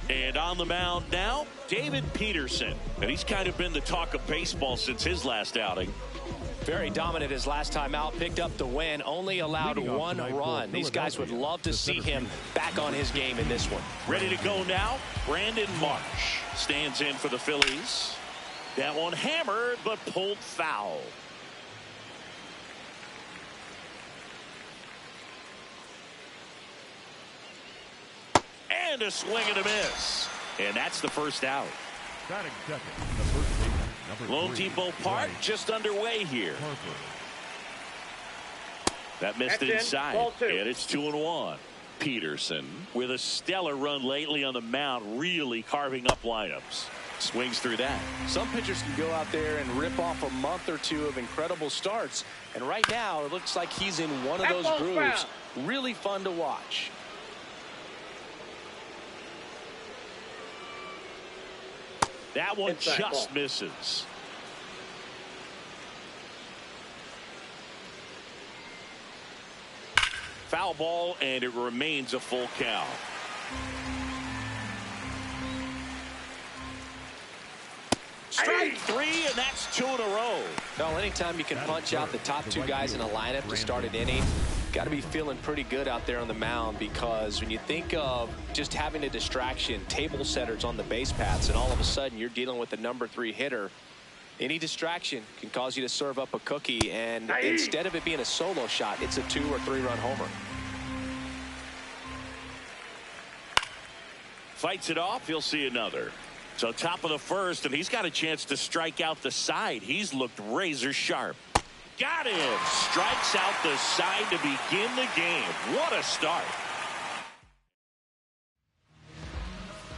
And on the mound now, David Peterson. And he's kind of been the talk of baseball since his last outing. Very dominant his last time out, picked up the win, only allowed one run. These guys would love to see him back on his game in this one. Ready to go now, Brandon Marsh stands in for the Phillies. That one hammered, but pulled foul. And a swing and a miss. And that's the first out. Lone Depot Park just underway here. That missed it inside. And it's 2-1. Peterson with a stellar run lately on the mound, really carving up lineups. Swings through that. Some pitchers can go out there and rip off a month or two of incredible starts. And right now it looks like he's in one of those grooves. Really fun to watch. That one just misses. Foul ball, and it remains a full count. Strike three, and that's 2 in a row. Well, anytime you can punch out the top two guys in a lineup to start an inning, got to be feeling pretty good out there on the mound, because when you think of just having a distraction, table setters on the base paths, and all of a sudden you're dealing with the number 3 hitter, any distraction can cause you to serve up a cookie, and instead of it being a solo shot, it's a 2 or 3 run homer. Fights it off. He'll see another. So top of the first, and he's got a chance to strike out the side. He's looked razor sharp. Got him. Strikes out the side to begin the game. What a start.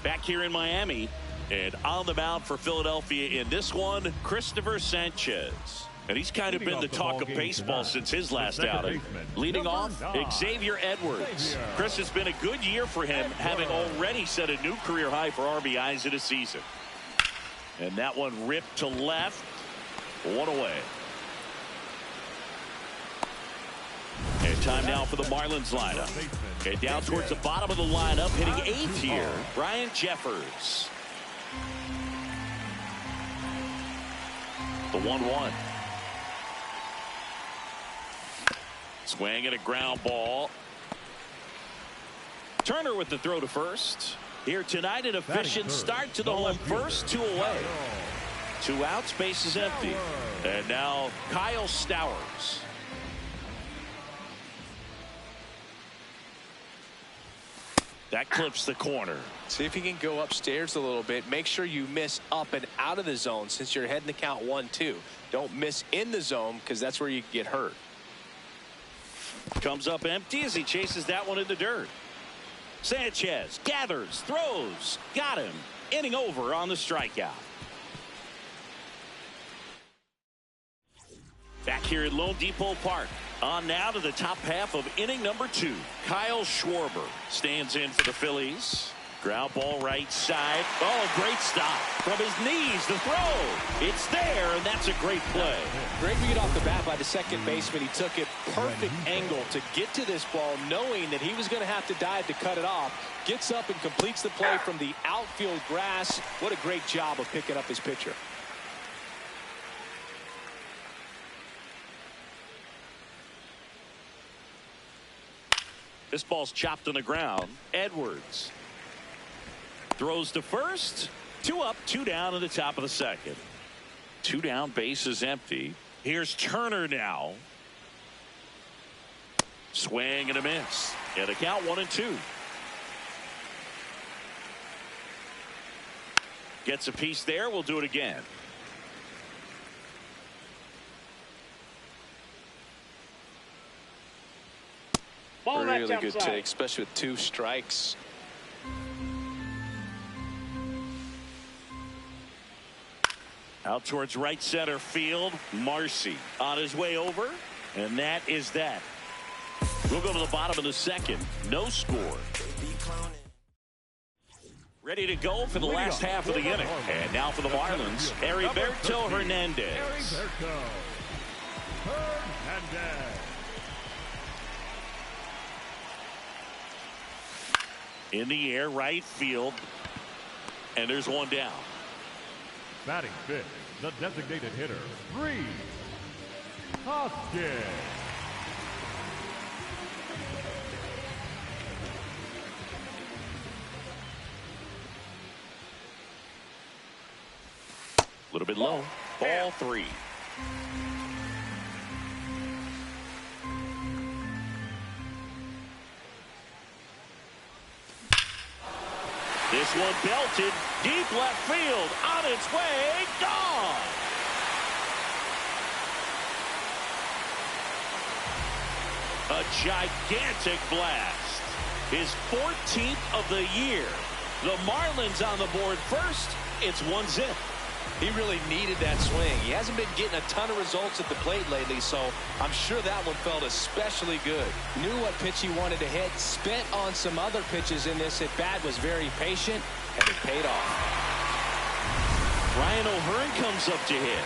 Back here in Miami, and on the mound for Philadelphia in this one, Christopher Sanchez. And he's kind of been the talk of baseball since his last outing. Leading off, Xavier Edwards. Chris, it's been a good year for him, having already set a new career high for RBIs in a season. And that one ripped to left. One away. And time now for the Marlins lineup. And down towards the bottom of the lineup, hitting 8th here, Brian Jeffers. The 1-1. Swing and a ground ball. Turner with the throw to first. Here tonight, an efficient start to the home first, 2 away. 2 outs, base is empty. And now Kyle Stowers. That clips the corner. See if you can go upstairs a little bit. Make sure you miss up and out of the zone since you're heading to count 1-2. Don't miss in the zone, because that's where you get hurt. Comes up empty as he chases that one in the dirt. Sanchez gathers, throws, got him. Inning over on the strikeout. Back here at Lone Depot Park. On now to the top half of inning number 2. Kyle Schwarber stands in for the Phillies. Ground ball right side. Oh, great stop. From his knees, the throw. It's there, and that's a great play. Great read off the bat by the second baseman. He took it perfect angle to get to this ball, knowing that he was going to have to dive to cut it off. Gets up and completes the play from the outfield grass. What a great job of picking up his pitcher. This ball's chopped on the ground. Edwards throws to first. 2 up, 2 down in the top of the second. 2 down, base is empty. Here's Turner now. Swing and a miss. And a count 1-2. Gets a piece there. We'll do it again. Really good take, especially with 2 strikes. Out towards right center field. Marcy on his way over. And that is that. We'll go to the bottom of the second. No score. Ready to go for the last half of the inning. And now for the Marlins, Heriberto Hernandez. In the air, right field. And there's one down. Batting fifth, the designated hitter, Reed Hoskins. A little bit low. Ball 3. This one belted deep left field, on its way, gone. A gigantic blast. His 14th of the year. The Marlins on the board first. It's 1-0. He really needed that swing. He hasn't been getting a ton of results at the plate lately, so I'm sure that one felt especially good. Knew what pitch he wanted to hit, spent on some other pitches in this at-bat, was very patient, and it paid off. Ryan O'Hearn comes up to hit.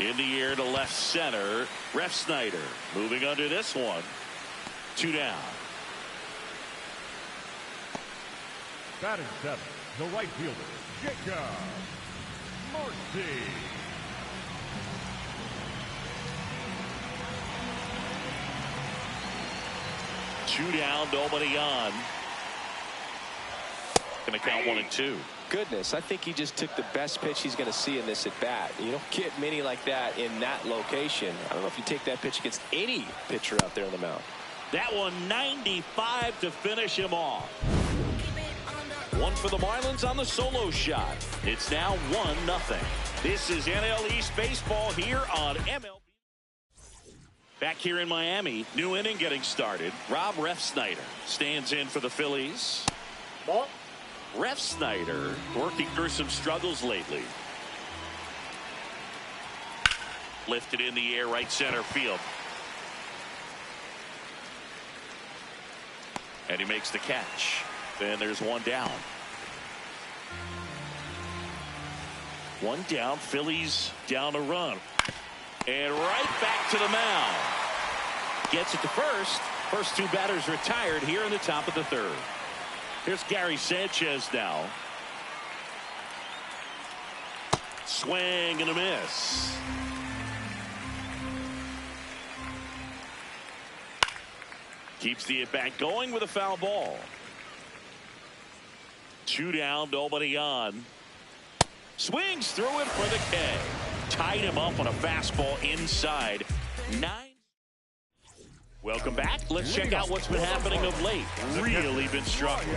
In the air to left center, Refsnyder moving under this one. 2 down. Batting seventh, the right fielder, Jacob Marcy. Two down, nobody on. Going to count 1 and 2. Goodness, I think he just took the best pitch he's going to see in this at bat. You don't get many like that in that location. I don't know if you take that pitch against any pitcher out there on the mound. That one 95 to finish him off. One for the Marlins on the solo shot. It's now 1-0. This is NL East baseball here on MLB. Back here in Miami, new inning getting started. Rob Refsnyder stands in for the Phillies. Ball. Refsnyder working through some struggles lately. Lifted in the air, right center field. And he makes the catch. Then there's one down. One down. Phillies down a run. And right back to the mound. Gets it to first. First 2 batters retired here in the top of the 3rd. Here's Gary Sanchez now. Swing and a miss. Keeps the at-bat going with a foul ball. 2 down, nobody on. Swings through it for the K. Tied him up on a fastball inside. 9. Welcome back. Let's check out what's been happening of late. Really been struggling.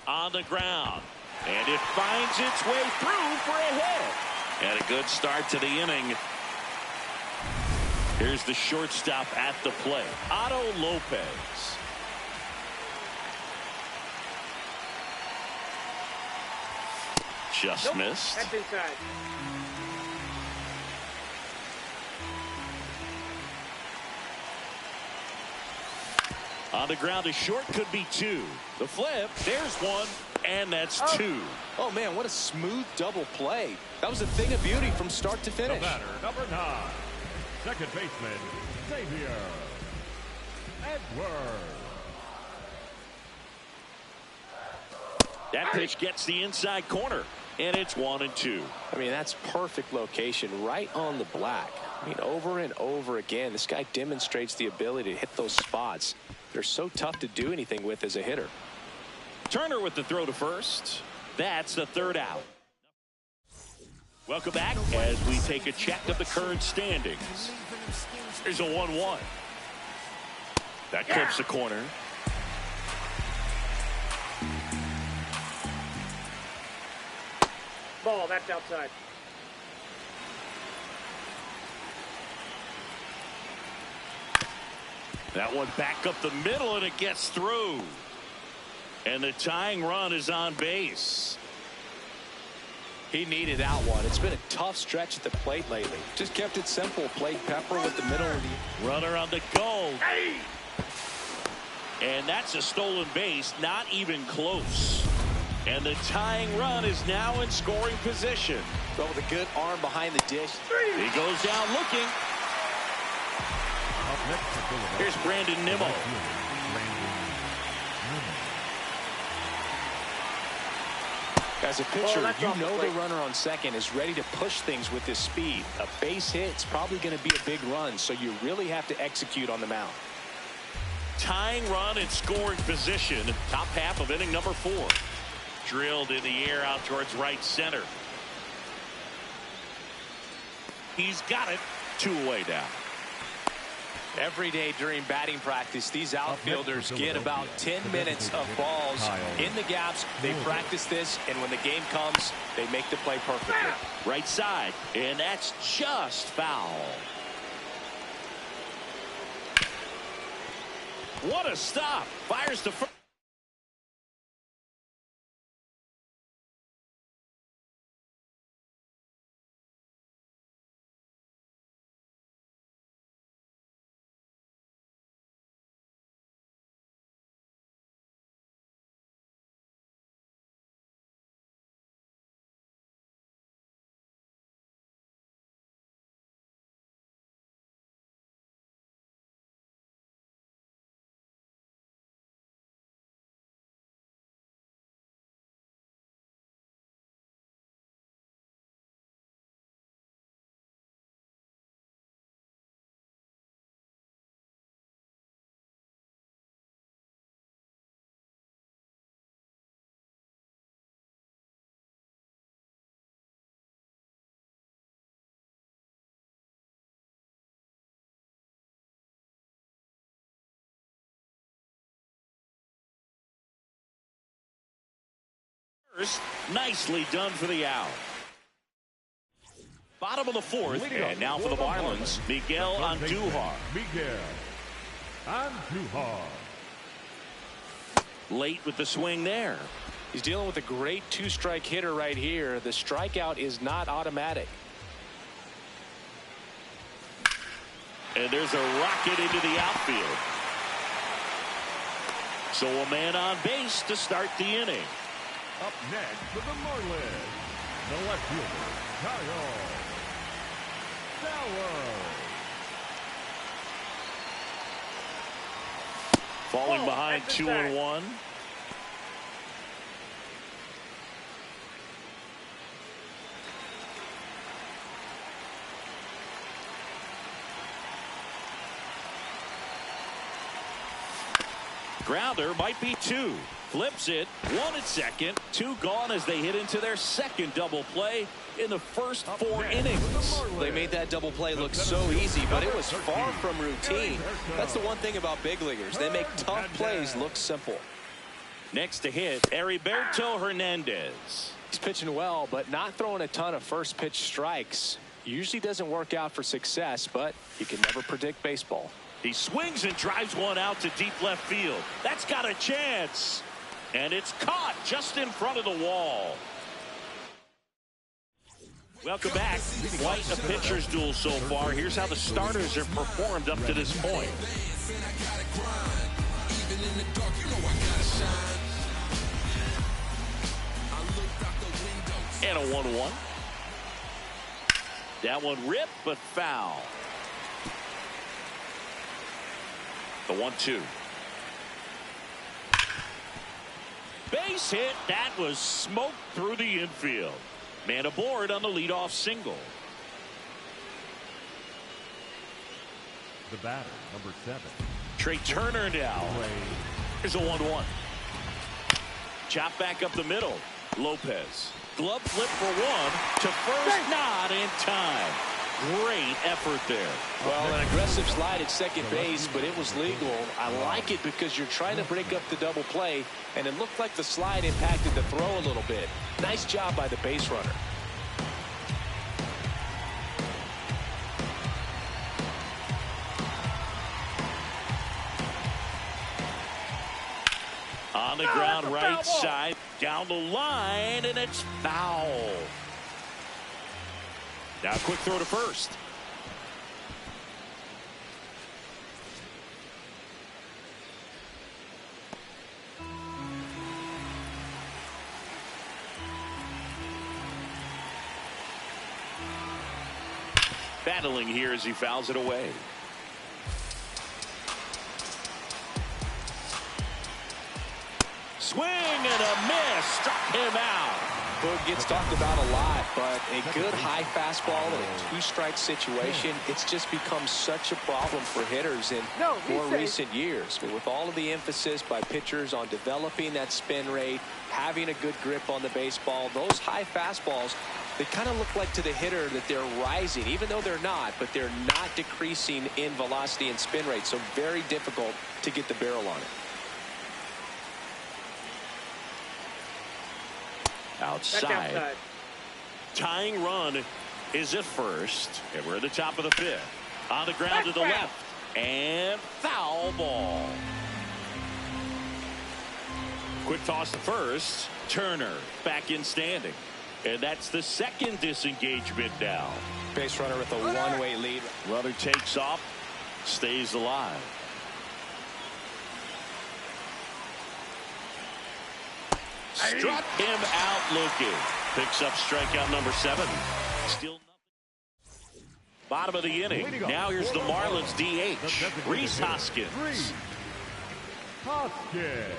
On the ground. And it finds its way through for a hit. And a good start to the inning. Here's the shortstop at the plate, Otto Lopez. Just missed. That's inside. On the ground, a short could be 2. The flip, there's 1, and that's 2. Oh, man, what a smooth double play. That was a thing of beauty from start to finish. The batter, number 9, second baseman, Xavier Edwards. That pitch gets the inside corner, and it's 1 and 2. I mean, that's perfect location, right on the black. I mean, over and over again, this guy demonstrates the ability to hit those spots. They're so tough to do anything with as a hitter. Turner with the throw to first. That's the 3rd out. Welcome back as we take a check of the current standings. Here's a 1-1. That clips the corner. Ball, that's outside. That one back up the middle, and it gets through. And the tying run is on base. He needed that one. It's been a tough stretch at the plate lately. Just kept it simple. Played pepper with the middle of the runner on the go. Hey! And that's a stolen base, not even close. And the tying run is now in scoring position. But with a good arm behind the dish. He goes down looking. Here's Brandon Nimmo. As a pitcher, you know the runner on second is ready to push things with his speed. A base hit's probably going to be a big run, so you really have to execute on the mound. Tying run in scoring position. Top half of inning number 4. Drilled in the air out towards right center. He's got it. 2 away down. Every day during batting practice, these outfielders get about 10 minutes of balls in the gaps. They practice this, and when the game comes, they make the play perfectly. Right side, and that's just foul. What a stop. Fires to first. Nicely done for the out. Bottom of the 4th, and now for the Marlins, Miguel Andujar. Late with the swing there. He's dealing with a great 2-strike hitter right here. The strikeout is not automatic. And there's a rocket into the outfield. So a man on base to start the inning. Up next for the Marlins, the left fielder, Kyle Sauer. Falling behind 2-1. Grounder might be 2. Flips it. 1 at second. 2 gone as they hit into their second double play in the first 4 innings. They made that double play look so easy, but it was far from routine. That's the one thing about big leaguers. They make tough plays look simple. Next to hit, Heriberto Hernandez. He's pitching well, but not throwing a ton of first pitch strikes. Usually doesn't work out for success, but you can never predict baseball. He swings and drives one out to deep left field. That's got a chance. And it's caught just in front of the wall. Welcome back. Quite a pitcher's duel so far. Here's how the starters have performed up to this point. And a 1-1. That one ripped, but foul. The 1-2. Base hit. That was smoked through the infield. Man aboard on the leadoff single. The batter, number 7. Trey Turner now. Here's a 1-1. Chop back up the middle. Lopez. glove flip for one. To first, not in time. Great effort there. Well, an aggressive slide at second base, but it was legal. I like it because you're trying to break up the double play, and it looked like the slide impacted the throw a little bit. Nice job by the base runner. On the ground, right side, down the line, and it's foul. Now quick throw to first. Battling here as he fouls it away. Swing and a miss. Struck him out. Boog gets talked about a lot, but a good high fastball in a two-strike situation, it's just become such a problem for hitters in more recent years. But with all of the emphasis by pitchers on developing that spin rate, having a good grip on the baseball, those high fastballs, they kind of look like to the hitter that they're rising, even though they're not, but they're not decreasing in velocity and spin rate. So very difficult to get the barrel on it. Outside. Tying run is at first, and we're at the top of the fifth. On the ground to the left, and foul ball. Quick toss to first. Turner back in standing, and that's the second disengagement now. Base runner with a one-way lead. Runner takes off, stays alive. Struck him out looking. Picks up strikeout number 7. Still nothing. Bottom of the inning. Now here's the Marlins DH, Rhys Hoskins. Hoskins.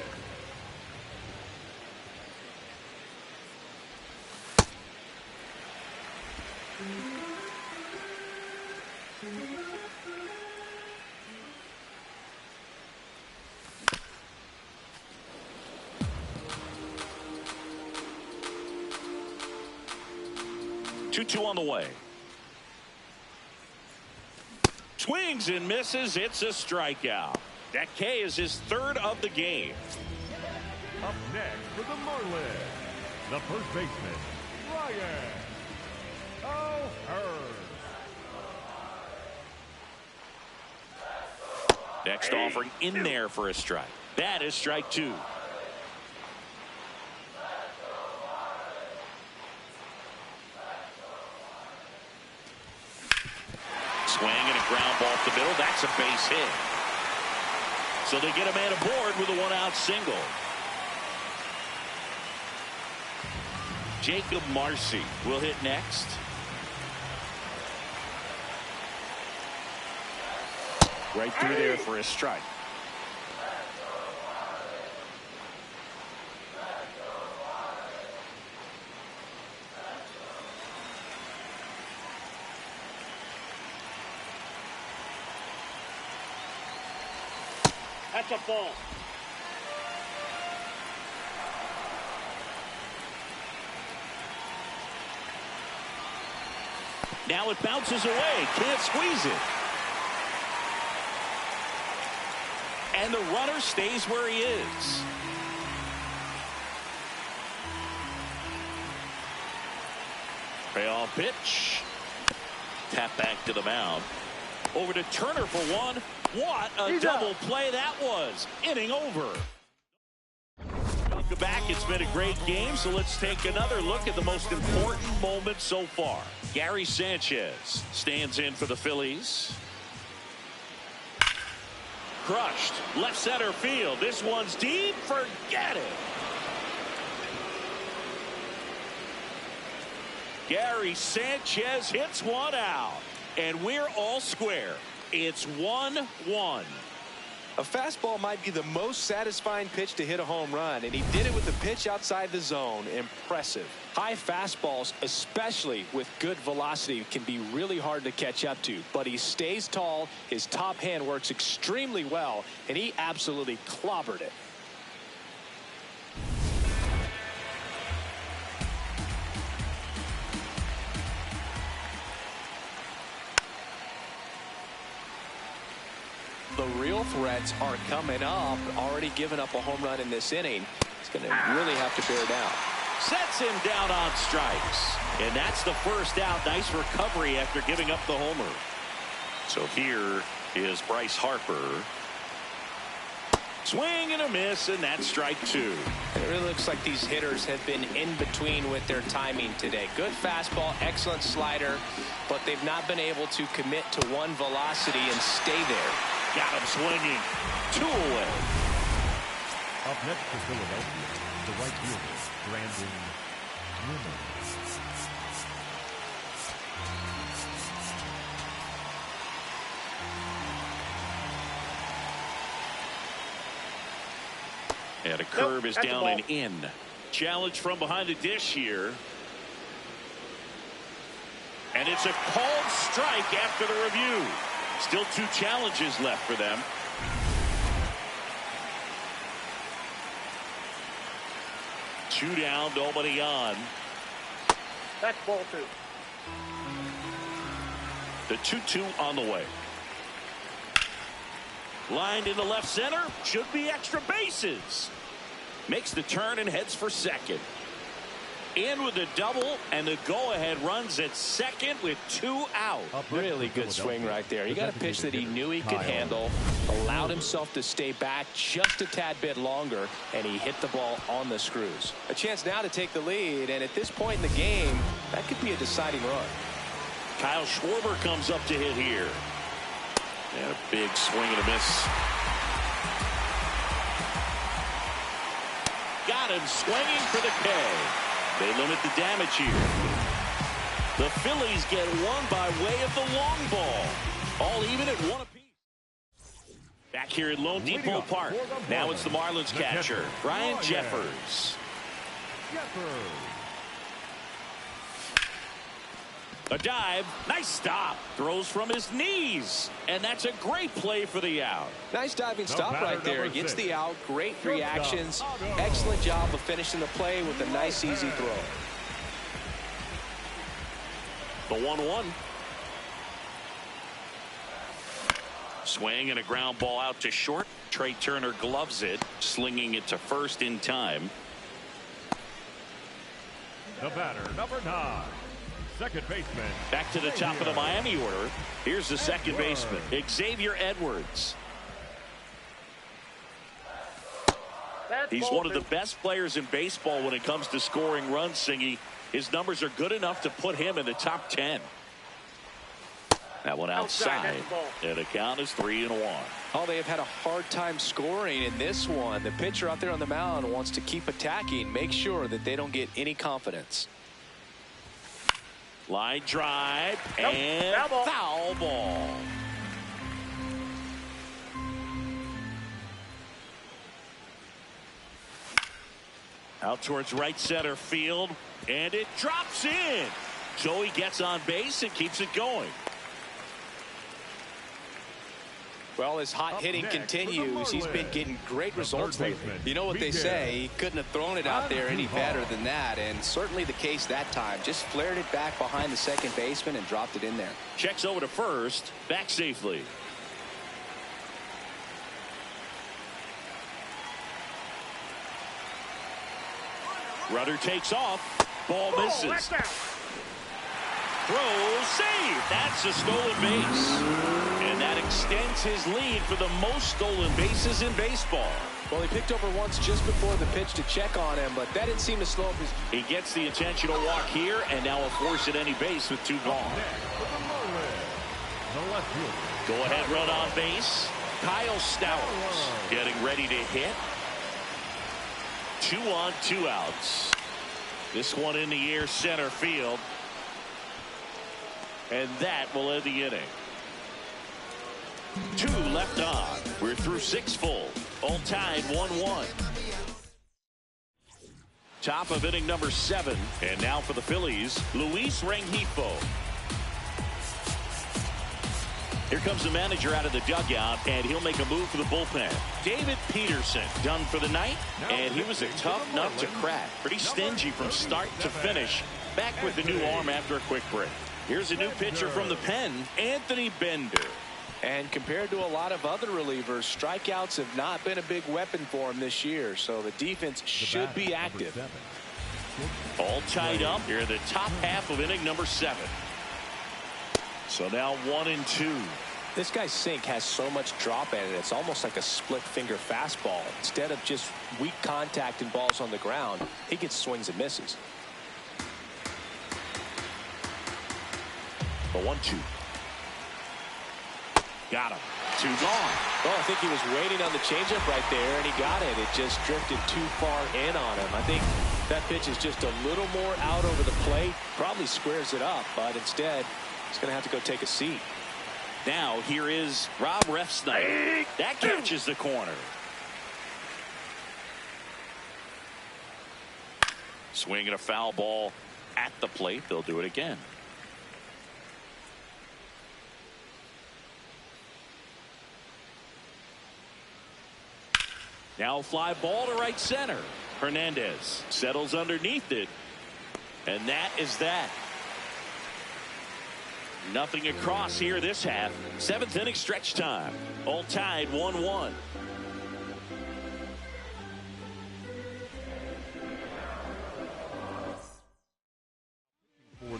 Two on the way. Swings and misses. It's a strikeout. That K is his third of the game. Up next for the Marlins, the first baseman, Ryan O'Hearn. Next offering in there for a strike. That is strike 2. Swing and a ground ball off the middle. That's a base hit. So they get a man aboard with a 1-out single. Jacob Marcy will hit next. Right through there for a strike. That's a ball. Now it bounces away. Can't squeeze it. And the runner stays where he is. Payoff pitch. Tap back to the mound. Over to Turner for one. What a double play that was. Inning over. Welcome back. It's been a great game, so let's take another look at the most important moment so far. Gary Sanchez stands in for the Phillies. Crushed. Left center field. This one's deep. Forget it. Gary Sanchez hits one out. And we're all square. It's 1-1. A fastball might be the most satisfying pitch to hit a home run, and he did it with the pitch outside the zone. Impressive. High fastballs, especially with good velocity, can be really hard to catch up to, but he stays tall. His top hand works extremely well, and he absolutely clobbered it. The real threats are coming up. Already given up a home run in this inning. He's going to really have to bear down. Sets him down on strikes. And that's the first out. Nice recovery after giving up the homer. So here is Bryce Harper. Swing and a miss, and that's strike two. It really looks like these hitters have been in between with their timing today. Good fastball, excellent slider, but they've not been able to commit to one velocity and stay there. Got him swinging. Two away. Up next for Philadelphia, the right fielder, Brandon Newman. And a curve is down and in. Challenge from behind the dish here. And it's a called strike after the review. Still two challenges left for them. Two down, nobody on. That's ball two. The 2-2 on the way. Lined into left center. Should be extra bases. Makes the turn and heads for second. In with the double, and the go-ahead runs at second with two out. Really good swing right there. He got a pitch that he knew he could handle, allowed himself to stay back just a tad bit longer, and he hit the ball on the screws. A chance now to take the lead, and at this point in the game, that could be a deciding run. Kyle Schwarber comes up to hit here. And a big swing and a miss. Got him swinging for the K. They limit the damage here. The Phillies get one by way of the long ball. All even at one apiece. Back here at Lone Depot Park. Now it's the Marlins catcher, Brian Jeffers. A dive, nice stop. Throws from his knees, and that's a great play for the out. Nice diving stop right there. Gets the out. Great reactions. Excellent job of finishing the play with a nice, easy throw. The 1-1. Swing and a ground ball out to short. Trey Turner gloves it, slinging it to first in time. The batter, number 9. Second baseman. Back to the top of the Miami order. Here's the second baseman, Xavier Edwards. He's one of the best players in baseball when it comes to scoring runs, Singy. His numbers are good enough to put him in the top 10. That one outside. And the count is 3-1. Oh, they have had a hard time scoring in this one. The pitcher out there on the mound wants to keep attacking, make sure that they don't get any confidence. Line drive and foul ball. Out towards right center field, and it drops in. So he gets on base and keeps it going. Well, his hot hitting continues. He's been getting great results lately. You know what they say, he couldn't have thrown it out there any better than that, and certainly the case that time. Just flared it back behind the second baseman and dropped it in there. Checks over to first, back safely. Rudder takes off, ball misses. Throw, save. That's a stolen base. And that extends his lead for the most stolen bases in baseball. Well, he picked over once just before the pitch to check on him, but that didn't seem to slow up his... He gets the intentional walk here, and now a force at any base with two gone. Go ahead run on base. Kyle Stowers getting ready to hit. 2 on, 2 outs. This one in the air center field. And that will end the inning. 2 left on. We're through 6 full. All tied 1-1. Top of inning number 7. And now for the Phillies, Luis Rengifo. Here comes the manager out of the dugout, and he'll make a move for the bullpen. David Peterson done for the night, and he was a tough nut to crack. Pretty stingy from start to finish. Back with the new arm after a quick break. Here's a new pitcher from the pen, Anthony Bender. And compared to a lot of other relievers, strikeouts have not been a big weapon for him this year. So the defense should be active. All tied up here in the top half of inning number 7. So now 1-2. This guy's sink has so much drop in it. It's almost like a split finger fastball. Instead of just weak contact and balls on the ground, he gets swings and misses. The 1-2. Got him. 2 gone. Well, I think he was waiting on the changeup right there, and he got it. It just drifted too far in on him. I think that pitch is just a little more out over the plate. Probably squares it up, but instead, he's going to have to go take a seat. Now here is Rob Refsnyder. That catches the corner. Swinging a foul ball at the plate. They'll do it again. Now fly ball to right center. Hernandez settles underneath it. And that is that. Nothing across here this half. 7th inning stretch time. All tied 1-1.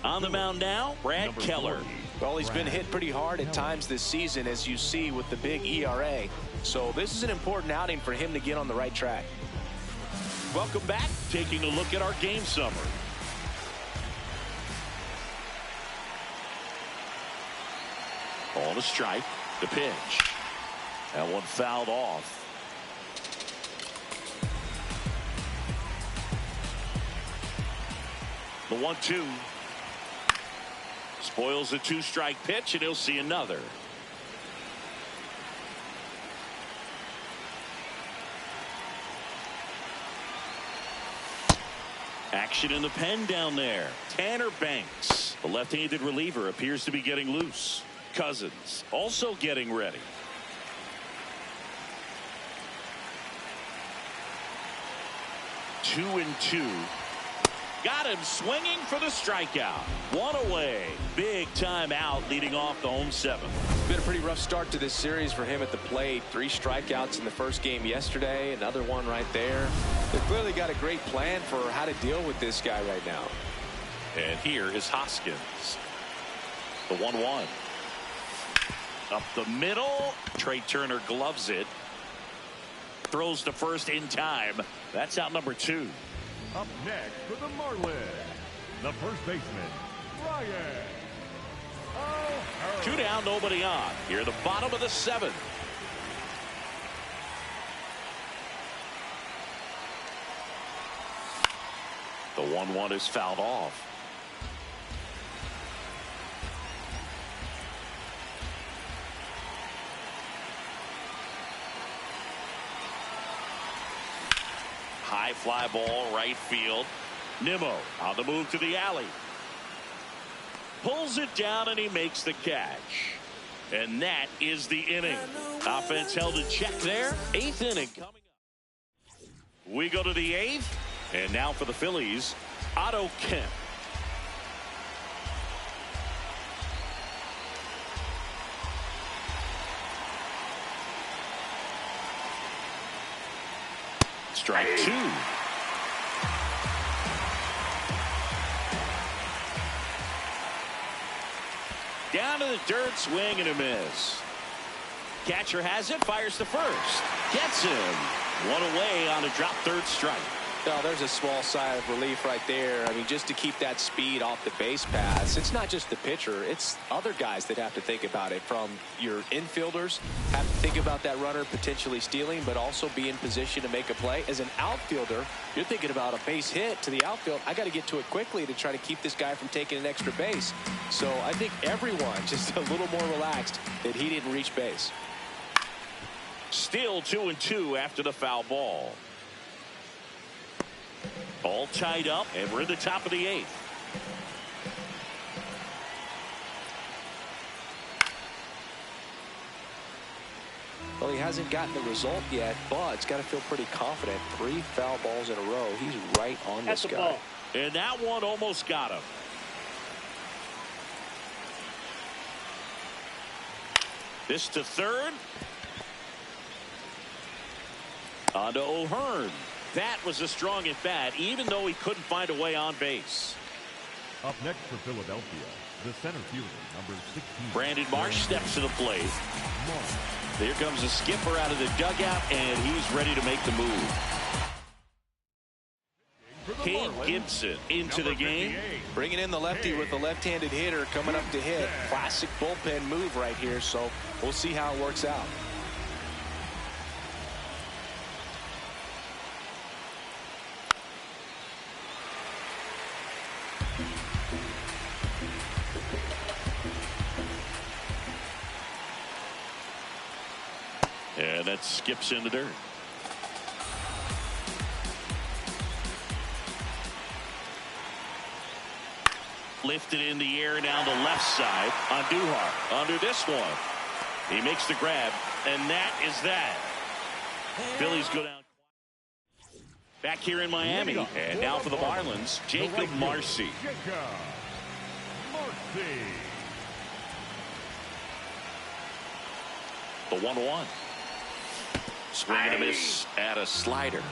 On the mound now, Brad Keller. Well, he's been hit pretty hard at times this season, as you see with the big ERA. So this is an important outing for him to get on the right track. Welcome back. Taking a look at our game summary. Ball to strike. The pitch. That one fouled off. The 1-2. Spoils a 2-strike pitch, and he'll see another. Action in the pen down there. Tanner Banks, the left-handed reliever, appears to be getting loose. Cousins also getting ready. Two and two. Got him swinging for the strikeout. One away. Big time out leading off the home 7th. Been a pretty rough start to this series for him at the plate. 3 strikeouts in the first game yesterday. Another one right there. They've clearly got a great plan for how to deal with this guy right now. And here is Hoskins. The 1-1. Up the middle. Trey Turner gloves it. Throws to first in time. That's out number 2. Up next for the Marlins, the first baseman, Ryan O'Hara. 2 down, nobody on. Here at the bottom of the 7th. The 1-1 is fouled off. High fly ball, right field. Nimmo on the move to the alley. Pulls it down, and he makes the catch. And that is the inning. Offense held in check there. 8th inning coming up. We go to the 8th. And now for the Phillies, Otto Kemp. Strike 2. Down to the dirt, swing and a miss. Catcher has it, fires to first. Gets him. One away on a drop third strike. Oh, there's a small sigh of relief right there. I mean, just to keep that speed off the base paths. It's not just the pitcher. It's other guys that have to think about it. From your infielders, have to think about that runner potentially stealing, but also be in position to make a play. As an outfielder, you're thinking about a base hit to the outfield. I got to get to it quickly to try to keep this guy from taking an extra base. So I think everyone just a little more relaxed that he didn't reach base. Still 2-2 after the foul ball. All tied up, and we're in the top of the 8th. Well, he hasn't gotten the result yet, but it's got to feel pretty confident. 3 foul balls in a row. He's right on this guy. Ball. And that one almost got him. This to third. On to O'Hearn. That was a strong at bat, even though he couldn't find a way on base. Up next for Philadelphia, the center fielder, number 16. Brandon Marsh steps to the plate. There comes the skipper out of the dugout, and he's ready to make the move. Cade Gibson into the game. Bringing in the lefty with the left-handed hitter coming up to hit. Classic bullpen move right here, so we'll see how it works out. And that skips in the dirt. Lifted in the air down the left side on Duhar. Under this one. He makes the grab, and that is that. Phillies go down. Back here in Miami. And now for the Marlins, Jacob Marcy. The 1-1. Swing and a miss at a slider.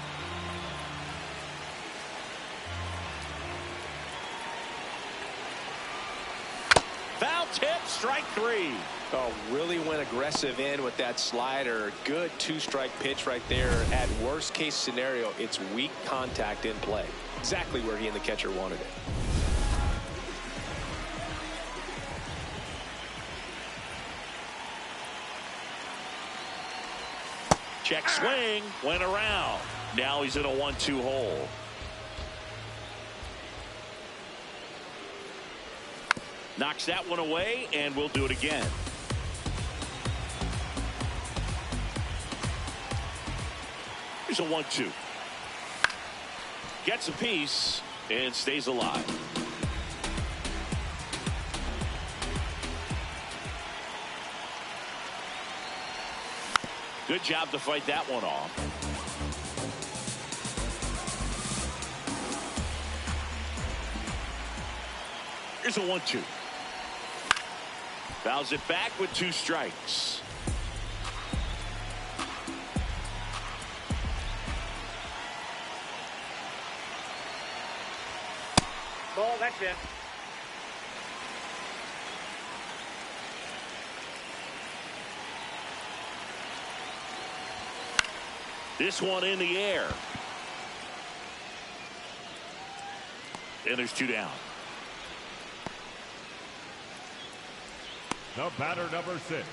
Foul tip, strike three. Oh, really went aggressive in with that slider. Good two-strike pitch right there. At worst case scenario, it's weak contact in play. Exactly where he and the catcher wanted it. Check swing, went around. Now he's in a 1-2 hole. Knocks that one away, and we'll do it again. Here's a 1-2. Gets a piece and stays alive. Good job to fight that one off. Here's a 1-2. Fouls it back with 2 strikes. Ball, that's in. This one in the air. And there's 2 down. The batter, number 6.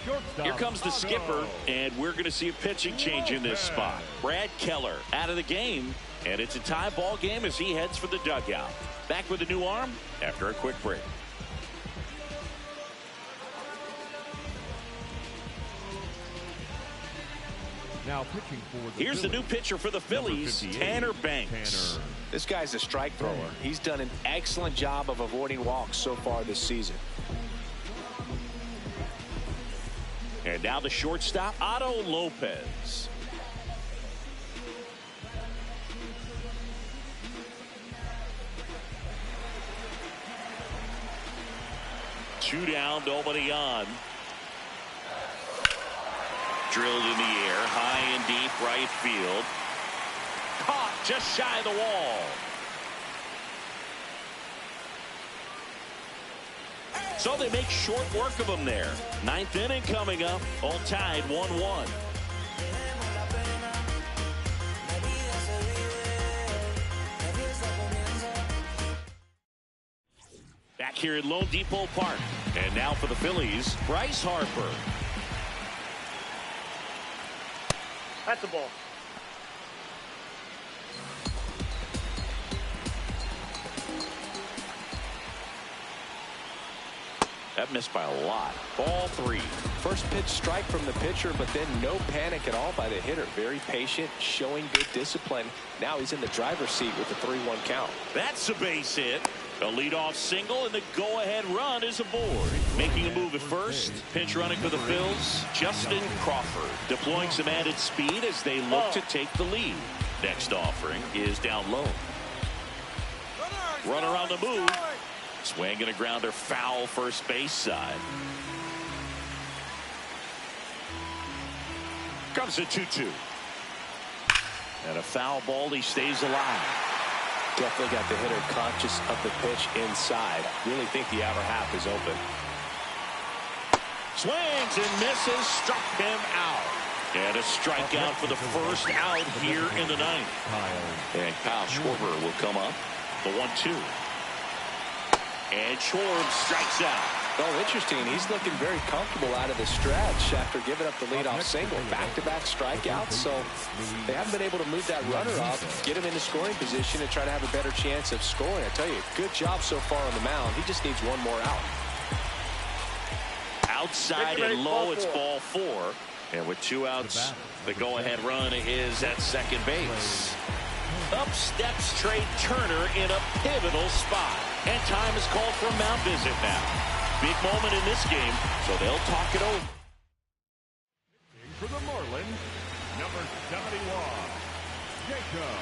Shortstop. Here comes the skipper, and we're going to see a pitching change in this spot. Brad Keller out of the game, and it's a tie ball game as he heads for the dugout. Back with a new arm after a quick break. Now pitching for the Here's the new pitcher for the Phillies, Tanner Banks. This guy's a strike thrower. He's done an excellent job of avoiding walks so far this season. And now the shortstop, Otto Lopez. Two down, nobody on. Drilled in the air, high and deep right field. Caught just shy of the wall. So they make short work of him there. 9th inning coming up, all tied 1-1. Back here at Lone Depot Park. And now for the Phillies, Bryce Harper. That's a ball. That missed by a lot. Ball 3. First pitch strike from the pitcher, but then no panic at all by the hitter. Very patient, showing good discipline. Now he's in the driver's seat with a 3-1 count. That's a base hit. A leadoff single, and the go-ahead run is aboard. Making a move at first. Pinch running for the Phils, Justin Crawford. Deploying some added speed as they look to take the lead. Next offering is down low. Runner on the move. Swing and a grounder foul first base side. Comes a 2-2. And a foul ball. He stays alive. Definitely got the hitter conscious of the pitch inside. Really think the outer half is open. Swings and misses. Struck him out. And a strikeout for the first out here in the ninth. And Kyle Schwarber will come up. The 1-2. And Schwarber strikes out. Oh, interesting. He's looking very comfortable out of the stretch after giving up the leadoff single. Back-to-back strikeouts, so they haven't been able to move that runner up, get him into scoring position, and try to have a better chance of scoring. I tell you, good job so far on the mound. He just needs one more out. Outside and low, it's ball 4. And with 2 outs, the go-ahead run is at second base. Up steps Trey Turner in a pivotal spot. And time is called for a mound visit now. Big moment in this game, so they'll talk it over. For the Marlins, number 71, Jacob.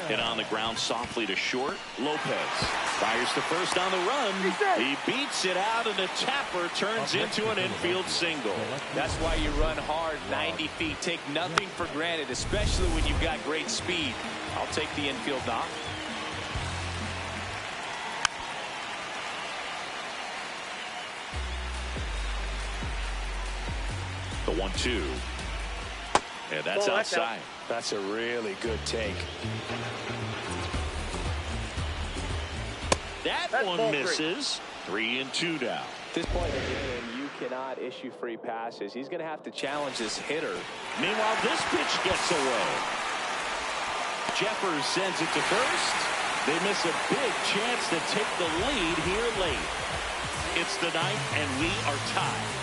Hit on the ground softly to short. Lopez fires to first on the run. He beats it out, and the tapper turns into an infield single. That's why you run hard 90 feet. Take nothing for granted, especially when you've got great speed. I'll take the infield knock. The 1-2. And that's outside. That's a really good take. That one misses. 3-2 now. At this point in the game, you cannot issue free passes. He's going to have to challenge this hitter. Meanwhile, this pitch gets away. Jeffers sends it to first. They miss a big chance to take the lead here late. It's the ninth, and we are tied.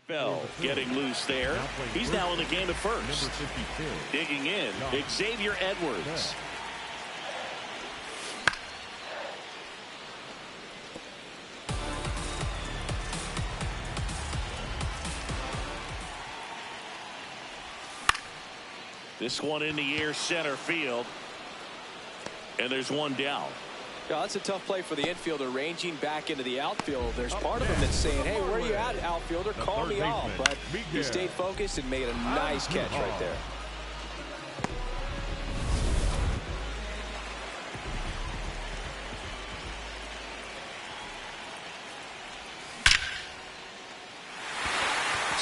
Bell getting loose there. He's now in the game at first. Digging in, Xavier Edwards. This one in the air, center field. And there's one down. Yeah, that's a tough play for the infielder, ranging back into the outfield. There's part of him that's saying, hey, where are you at, outfielder? Call me off. But he stayed focused and made a nice catch right there.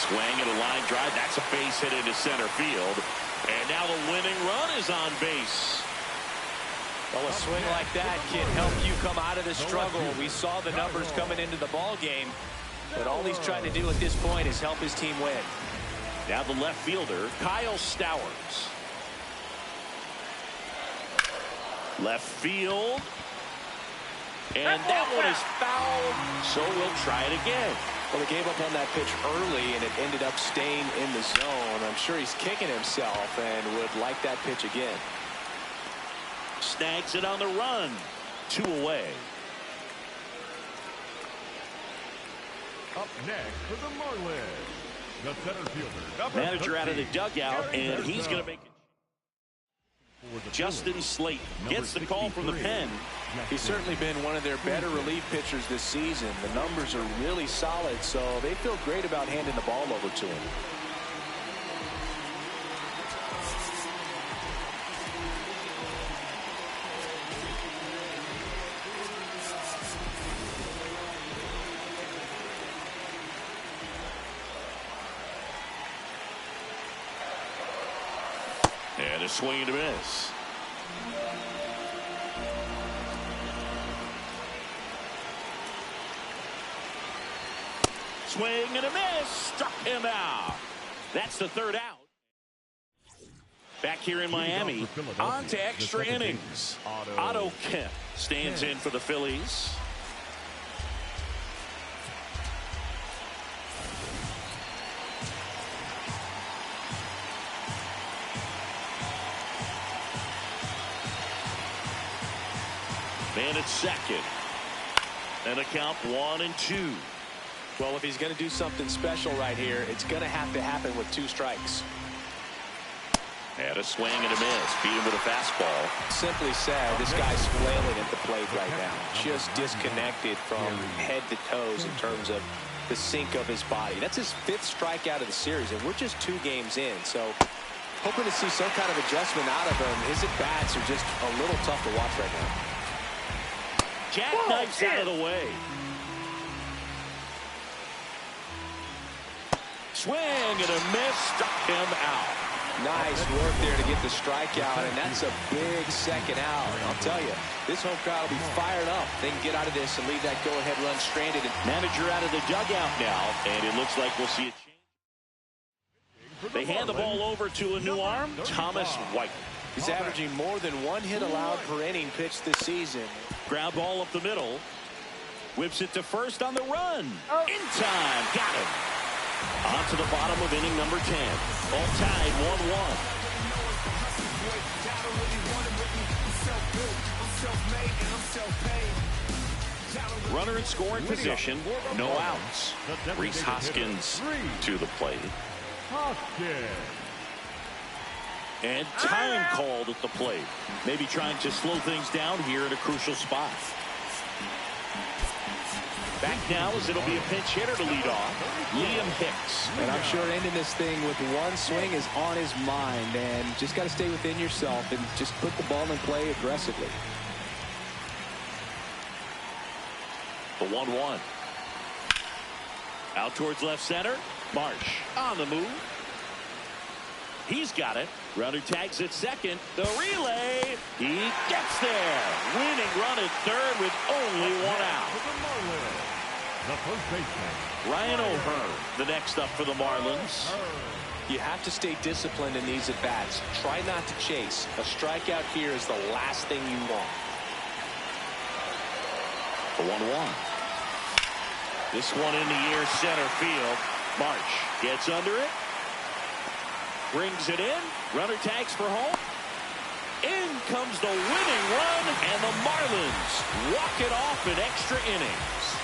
Swing and a line drive. That's a base hit into center field. And now the winning run is on base. Well, a swing like that can help you come out of the struggle. We saw the numbers coming into the ball game, but all he's trying to do at this point is help his team win. Now the left fielder, Kyle Stowers. Left field. And that one is fouled, so we'll try it again. Well, they gave up on that pitch early, and it ended up staying in the zone. I'm sure he's kicking himself and would like that pitch again. Snags it on the run. 2 away. Up next for the Marlins, the center fielder. Manager out of the dugout, and he's going to make it. Justin Slate gets the call from the pen. He's certainly been one of their better relief pitchers this season. The numbers are really solid, so they feel great about handing the ball over to him. And a swing and a miss. Swing and a miss. Struck him out. That's the 3rd out. Back here in Miami, on to extra innings. Otto Kemp stands in for the Phillies. Man at second. And a count 1-2. Well, if he's going to do something special right here, it's going to have to happen with 2 strikes. And a swing and a miss. Beat him with a fastball. Simply said, this guy's flailing at the plate right now. Just disconnected from head to toes in terms of the sink of his body. That's his 5th strikeout of the series, and we're just 2 games in. So hoping to see some kind of adjustment out of him. His at-bats are just a little tough to watch right now. Jackknifes out of the way. Swing and a miss. Struck him out. Nice work there to get the strikeout, and that's a big second out. And I'll tell you, this home crowd will be fired up. They can get out of this and leave that go-ahead run stranded. Manager out of the dugout now, and it looks like we'll see a change. They hand the ball over to a new arm, Thomas White. He's averaging more than 1 hit allowed per inning pitched this season. Ground ball up the middle. Whips it to first on the run. In time. Got him. On to the bottom of inning number 10. All tied 1-1. Runner in scoring position. No outs. Rhys Hoskins to the plate. And time called at the plate. Maybe trying to slow things down here at a crucial spot. Back now as it'll be a pinch hitter to lead off, Liam Hicks. And I'm sure ending this thing with 1 swing is on his mind, and just got to stay within yourself and just put the ball in play aggressively. The 1-1. Out towards left center. Marsh on the move. He's got it. Runner tags at second. The relay. He gets there. Winning run at third with only 1 out. The first baseman, Ryan O'Hearn, the next up for the Marlins. You have to stay disciplined in these at-bats. Try not to chase. A strikeout here is the last thing you want. The 1-1. This one in the air center field. Marsh gets under it. Brings it in. Runner tags for home. In comes the winning run, and the Marlins walk it off in extra innings.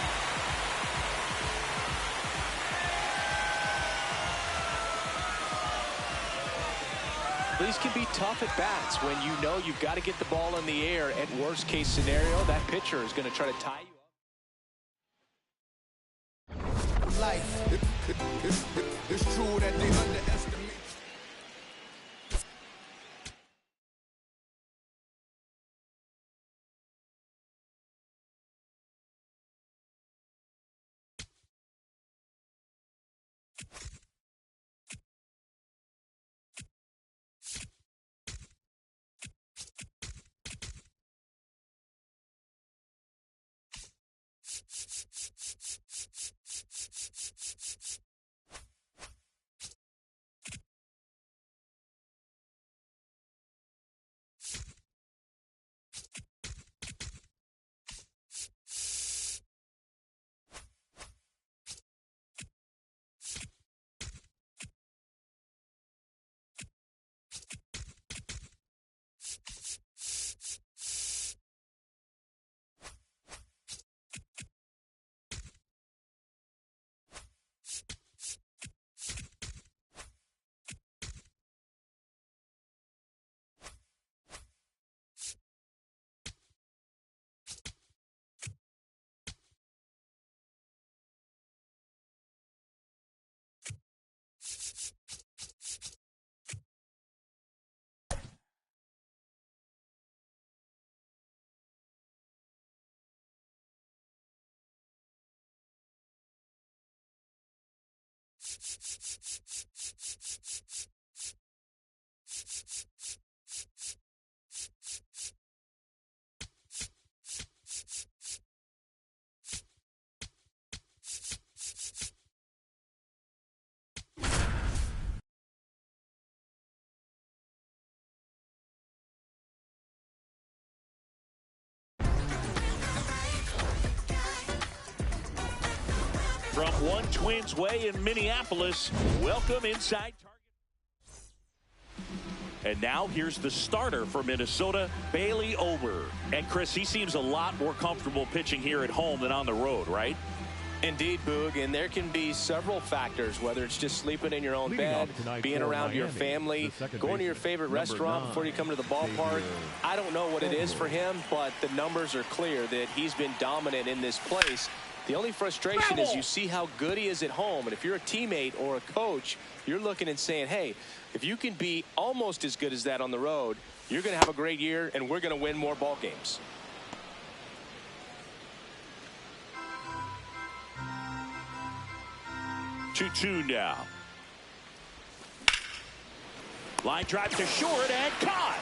These can be tough at bats when you know you've got to get the ball in the air. At worst case scenario, that pitcher is going to try to tie you up. Life. It's true that they underestimate. From One Twins Way in Minneapolis, welcome inside target. And now here's the starter for Minnesota, Bailey Ober. And Chris, he seems a lot more comfortable pitching here at home than on the road, right? Indeed, Boog, and there can be several factors, whether it's just sleeping in your own bed, being around your family, going to your favorite restaurant before you come to the ballpark. I don't know what it is for him, but the numbers are clear that he's been dominant in this place. The only frustration is you see how good he is at home, and if you're a teammate or a coach, you're looking and saying, hey, if you can be almost as good as that on the road, you're going to have a great year, and we're going to win more ball games. Two now. Line drive to short and caught.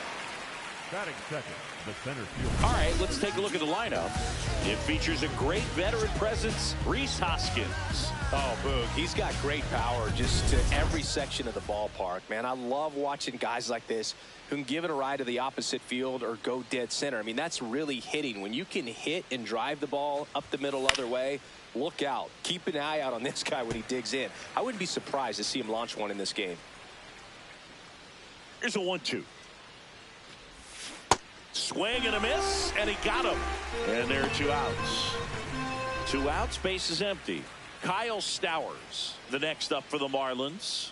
Batting second, the center field. All right, let's take a look at the lineup. It features a great veteran presence, Rhys Hoskins. Oh, Boog, he's got great power just to every section of the ballpark, man. I love watching guys like this who can give it a ride to the opposite field or go dead center. I mean, that's really hitting. When you can hit and drive the ball up the middle other way, look out. Keep an eye out on this guy when he digs in. I wouldn't be surprised to see him launch one in this game. Here's a 1-2. Swing and a miss, and he got him. And there are 2 outs. 2 outs, base is empty. Kyle Stowers, the next up for the Marlins.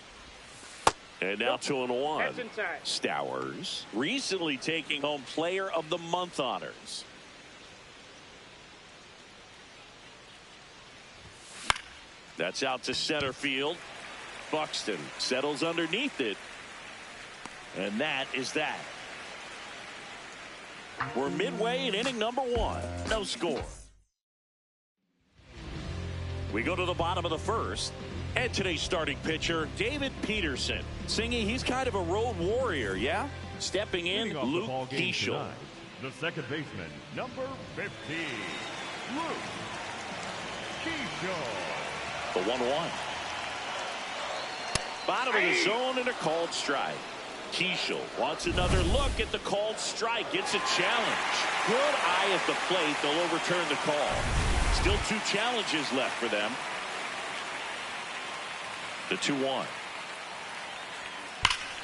And now 2-1. That's inside. Stowers recently taking home Player of the Month honors. That's out to center field. Buxton settles underneath it. And that is that. We're midway in inning number 1. No score. We go to the bottom of the first. And today's starting pitcher, David Peterson. Singing, he's kind of a road warrior, yeah? Stepping in, Luke Keeschel. The second baseman, number 15, Luke Keeschel. The 1-1. Bottom of the zone and a called strike. Keeschel wants another look at the called strike. Gets a challenge. Good eye at the plate. They'll overturn the call. Still 2 challenges left for them. The 2-1.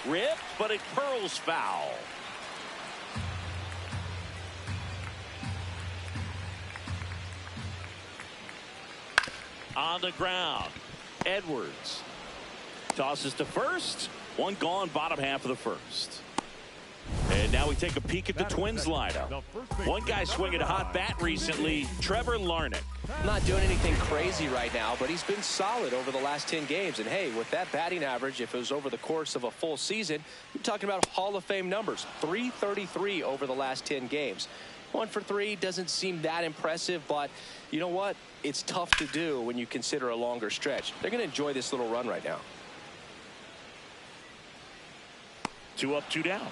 Ripped, but it curls foul. On the ground. Edwards tosses to first. 1 gone, bottom half of the first. And now we take a peek at the Twins lineup. One guy swinging a hot bat recently, Trevor Larnach. Not doing anything crazy right now, but he's been solid over the last 10 games. And hey, with that batting average, if it was over the course of a full season, you're talking about Hall of Fame numbers. 333 over the last 10 games. 1 for 3 doesn't seem that impressive, but you know what? It's tough to do when you consider a longer stretch. They're going to enjoy this little run right now. 2 up, 2 down.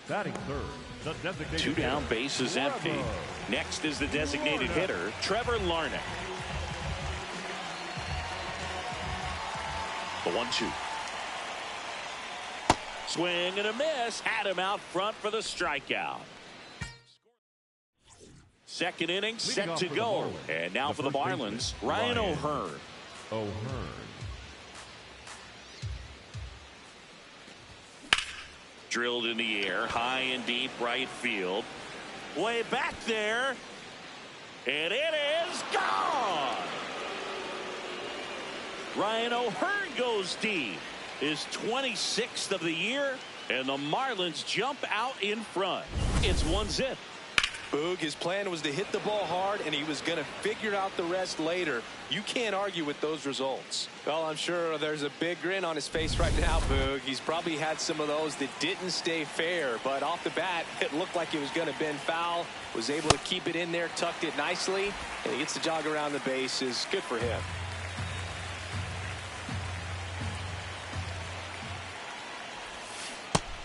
Batting third, the designated 2 down, hitter, base is empty. Next is the designated hitter, Trevor Larnach. The 1-2. Swing and a miss. Had him out front for the strikeout. Second inning set to go. And now for the Marlins, Ryan O'Hearn. Drilled in the air, high and deep right field. Way back there. And it is gone. Ryan O'Hearn goes deep. His 26th of the year. And the Marlins jump out in front. It's 1-0. Boog, his plan was to hit the ball hard, and he was going to figure out the rest later. You can't argue with those results. Well, I'm sure there's a big grin on his face right now, Boog. He's probably had some of those that didn't stay fair, but off the bat, it looked like it was going to bend foul. Was able to keep it in there, tucked it nicely, and he gets to jog around the bases. Good for him.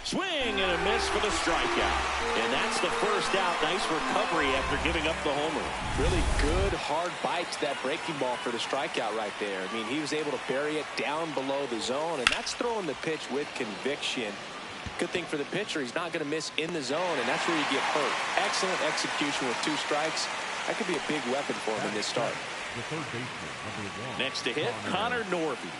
Swing and a miss for the strikeout. And that's the first out. Nice recovery after giving up the homer. Really good hard bite to that breaking ball for the strikeout right there. I mean, he was able to bury it down below the zone, and that's throwing the pitch with conviction. Good thing for the pitcher, he's not going to miss in the zone, and that's where you get hurt. Excellent execution with 2 strikes. That could be a big weapon for him in this start. The third baseman, next to hit, Connor Norby.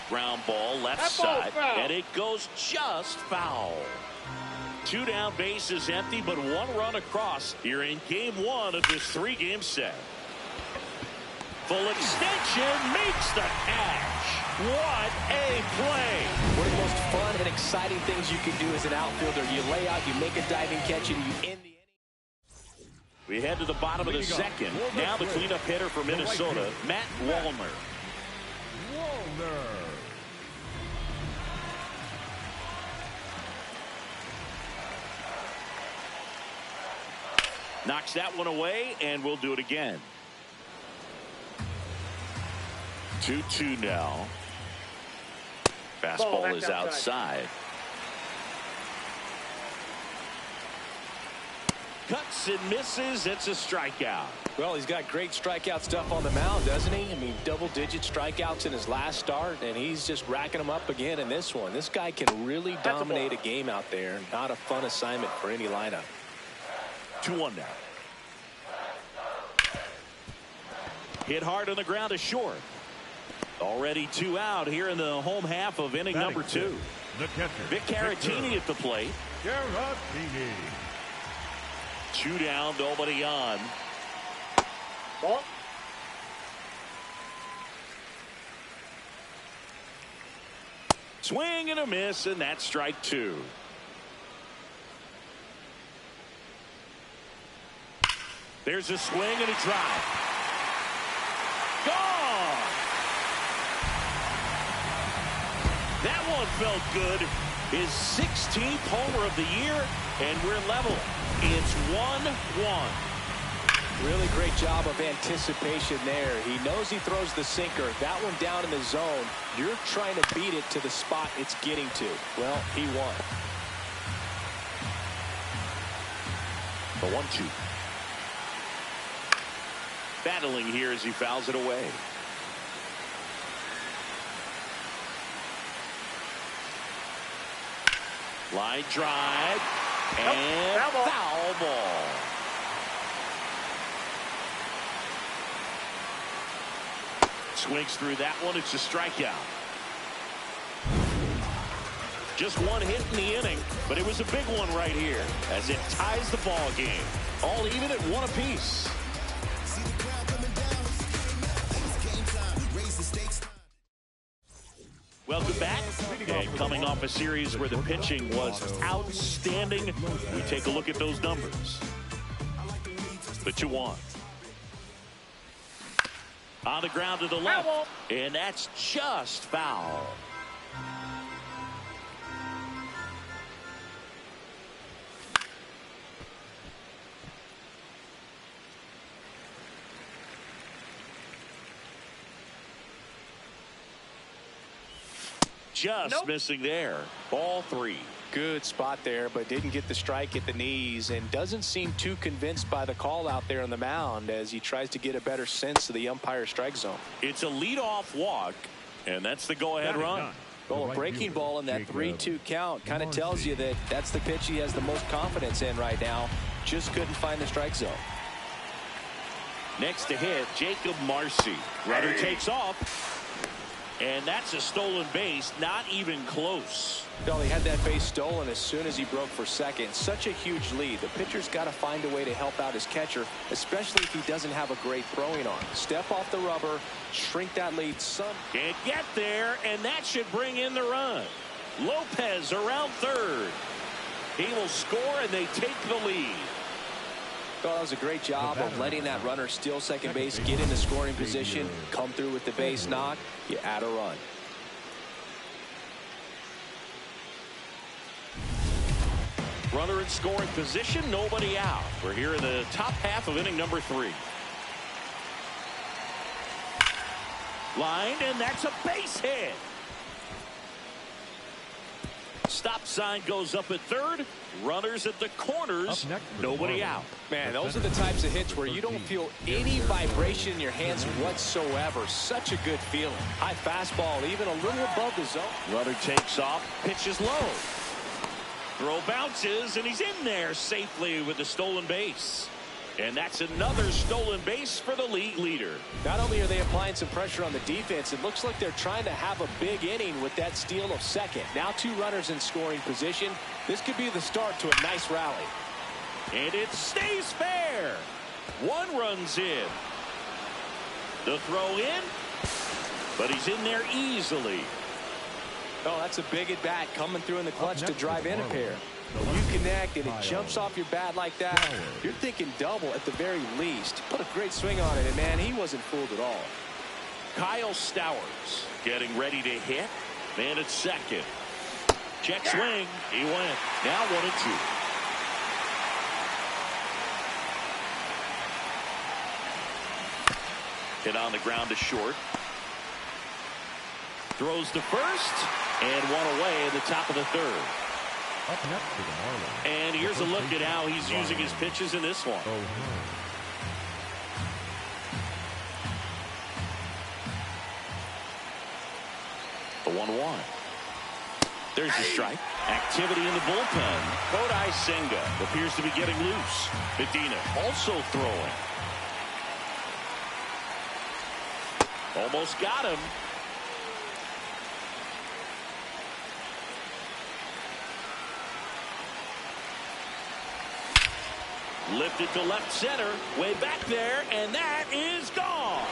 Ground ball left side, and it goes just foul. 2 down, bases empty, but 1 run across here in game 1 of this 3-game set. Full extension makes the catch. What a play. One of the most fun and exciting things you can do as an outfielder. You lay out, you make a diving catch, and you end the inning. We head to the bottom of the second. Now the cleanup hitter for Minnesota, Matt Wallner. Knocks that one away, and we'll do it again. 2-2 now. Fastball is outside. Cuts and misses. It's a strikeout. Well, he's got great strikeout stuff on the mound, doesn't he? I mean, double-digit strikeouts in his last start, and he's just racking them up again in this one. This guy can really dominate a game out there. Not a fun assignment for any lineup. 2-1 now. Hit hard on the ground to short. Already 2 out here in the home half of inning number 2. Vic Caratini at the plate. 2 down, nobody on. Ball. Swing and a miss, and that's strike 2. There's a swing and a drive. Gone. That one felt good. His 16th homer of the year, and we're level. It's 1-1. Really great job of anticipation there. He knows he throws the sinker. That one down in the zone. You're trying to beat it to the spot it's getting to. Well, he won. The 1-2. Battling here as he fouls it away. Line drive and foul ball. Swings through that one. It's a strikeout. Just one hit in the inning, but it was a big one right here as it ties the ball game. All even at 1 apiece. Welcome back. And coming off a series where the pitching was outstanding, we take a look at those numbers. The 2-1. On the ground to the left, and that's just foul. Just missing there. Ball 3. Good spot there, but didn't get the strike at the knees and doesn't seem too convinced by the call out there on the mound as he tries to get a better sense of the umpire strike zone. It's a leadoff walk, and that's the go-ahead run. Well, a breaking ball in that 3-2 count kind of tells you that that's the pitch he has the most confidence in right now. Just couldn't find the strike zone. Next to hit, Jacob Marcy. Runner takes off. And that's a stolen base, not even close. Well, he had that base stolen as soon as he broke for second. Such a huge lead. The pitcher's got to find a way to help out his catcher, especially if he doesn't have a great throwing arm. Step off the rubber, shrink that lead some. Can't get there, and that should bring in the run. Lopez around third. He will score, and they take the lead. Well, that was a great job of letting that runner steal second base, get into scoring position, come through with the base knock. You add a run. Runner in scoring position, nobody out. We're here in the top half of inning number 3. Lined, and that's a base hit. Stop sign goes up at third. Runners at the corners. Nobody out. Man, those are the types of hits where you don't feel any vibration in your hands whatsoever. Such a good feeling. High fastball, even a little above the zone. Runner takes off, pitches low. Throw bounces, and he's in there safely with the stolen base. And that's another stolen base for the league leader. Not only are they applying some pressure on the defense, it looks like they're trying to have a big inning with that steal of second. Now 2 runners in scoring position. This could be the start to a nice rally. And it stays fair. 1 run's in. The throw in, but he's in there easily. Oh, that's a big at bat coming through in the clutch to drive in a pair. You connect and it jumps off your bat like that. You're thinking double at the very least. Put a great swing on it, and man, he wasn't fooled at all. Kyle Stowers getting ready to hit. Man at second. Check swing. He went. Now 1-2. Hit on the ground to short. Throws to first and 1 away in the top of the 3rd. Up next for the Marlins. And here's a look at how he's using his pitches in this one. The 1-1. There's the strike. Activity in the bullpen. Kodai Senga appears to be getting loose. Medina also throwing. Almost got him. Lifted to left center, way back there, and that is gone.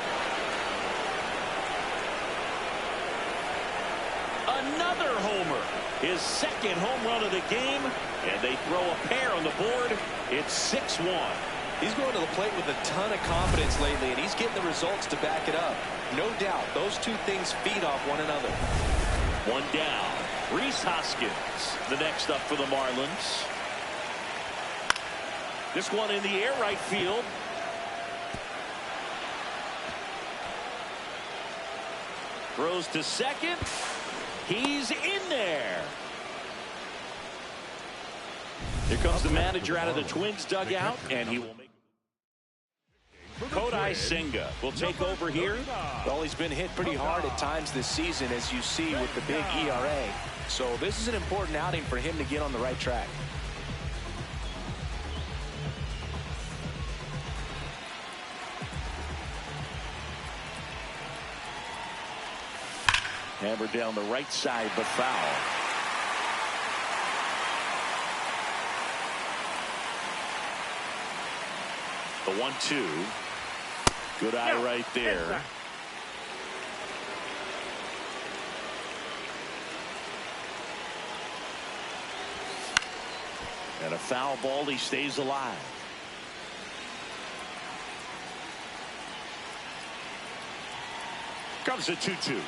Another homer, his 2nd home run of the game, and they throw a pair on the board. It's 6-1. He's going to the plate with a ton of confidence lately, and he's getting the results to back it up. No doubt, those 2 things feed off one another. 1 down. Rhys Hoskins, the next up for the Marlins. This one in the air, right field. Throws to second. He's in there. Here comes the manager out of the Twins dugout, and he will make. Kodai Senga will take over here. Well, he's been hit pretty hard at times this season, as you see with the big ERA. So this is an important outing for him to get on the right track. Hammered down the right side, but foul. The 1-2. Good eye right there. And a foul ball. He stays alive. Comes a 2-2.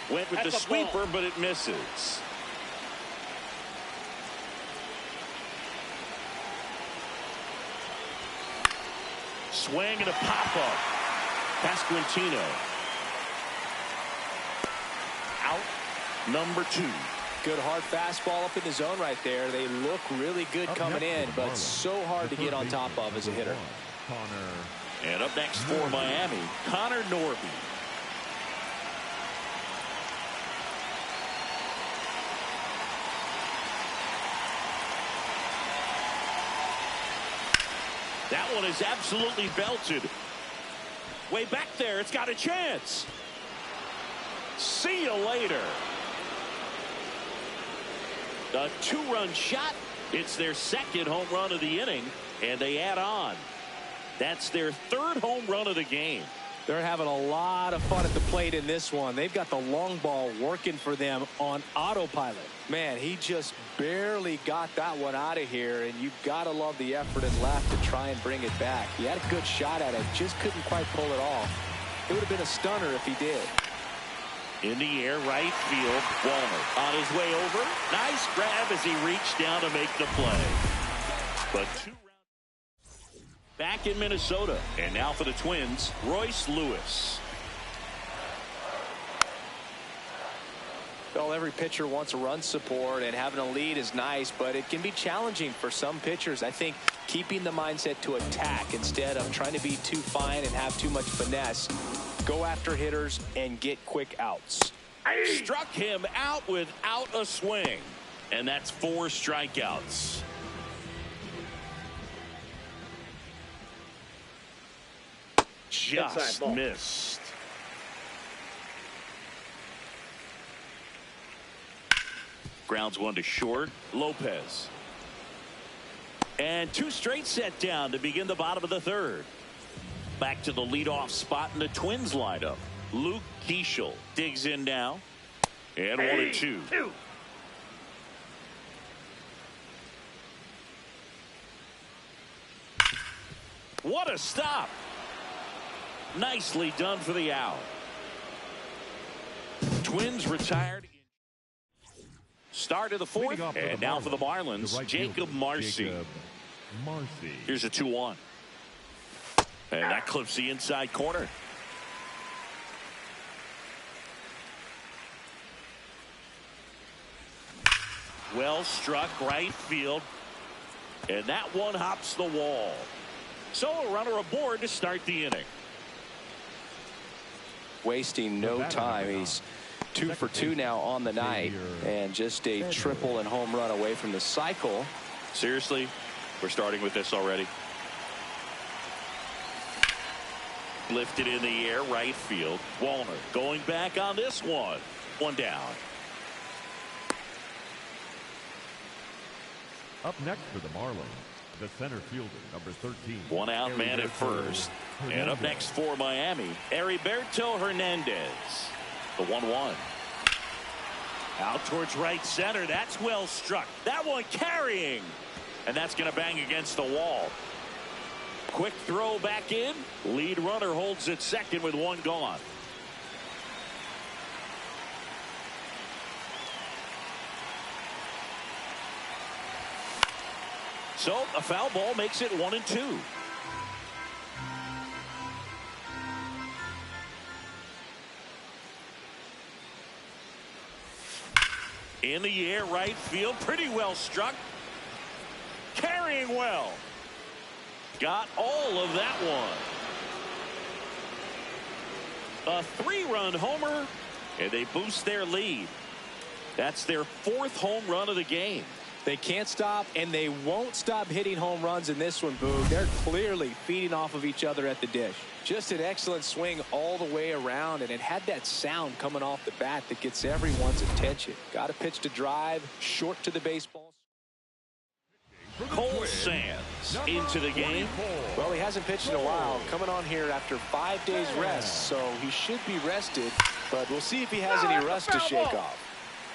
Went with the sweeper, but it misses. Swing and a pop-up. Pasquantino. Out. Number 2. Good hard fastball up in the zone right there. They look really good coming in, but so hard to get on top of as a hitter. And up next for Miami, Connor Norby. That one is absolutely belted. Way back there, it's got a chance. See you later. A 2-run shot. It's their 2nd home run of the inning, and they add on. That's their 3rd home run of the game. They're having a lot of fun at the plate in this one. They've got the long ball working for them on autopilot. Man, he just barely got that one out of here, and you've got to love the effort and left to try and bring it back. He had a good shot at it, just couldn't quite pull it off. It would have been a stunner if he did. In the air, right field. Walner on his way over. Nice grab as he reached down to make the play. But 2 rounds back in Minnesota. And now for the Twins, Royce Lewis. Well, every pitcher wants a run support, and having a lead is nice, but it can be challenging for some pitchers. I think keeping the mindset to attack instead of trying to be too fine and have too much finesse. Go after hitters and get quick outs. Struck him out without a swing. And that's 4 strikeouts. just missed. Grounds one to short. Lopez. And two straight set down to begin the bottom of the third. Back to the leadoff spot in the Twins lineup. Luke Keeschel digs in now. And 1-2. What a stop. Nicely done for the out. Twins retired. Start of the fourth. And now for the Marlins, Jacob Marcy. Here's a 2-1. And that clips the inside corner. Well struck right field. And that one hops the wall. So a runner aboard to start the inning. Wasting no time. He's 2 for 2 now on the night, and just a triple and home run away from the cycle. Seriously, we're starting with this already. Lifted in the air, right field. Wallner going back on this one. One down. Up next for the Marlins, the center fielder, number 13. One out man at first. And up next for Miami, Heriberto Hernandez. The 1-1. Out towards right center. That's well struck. That one carrying. And that's going to bang against the wall. Quick throw back in. Lead runner holds at second with one gone. So a foul ball makes it 1-2. In the air, right field, pretty well struck. Carrying well. Got all of that one. A 3-run homer, and they boost their lead. That's their 4th home run of the game. They can't stop, and they won't stop hitting home runs in this one, Boog. They're clearly feeding off of each other at the dish. Just an excellent swing all the way around, and it had that sound coming off the bat that gets everyone's attention. Got a pitch to drive, short to the baseball. Cole Sands into the game. Well, he hasn't pitched in a while, coming on here after 5 days rest, so he should be rested, but we'll see if he has any rust to shake off.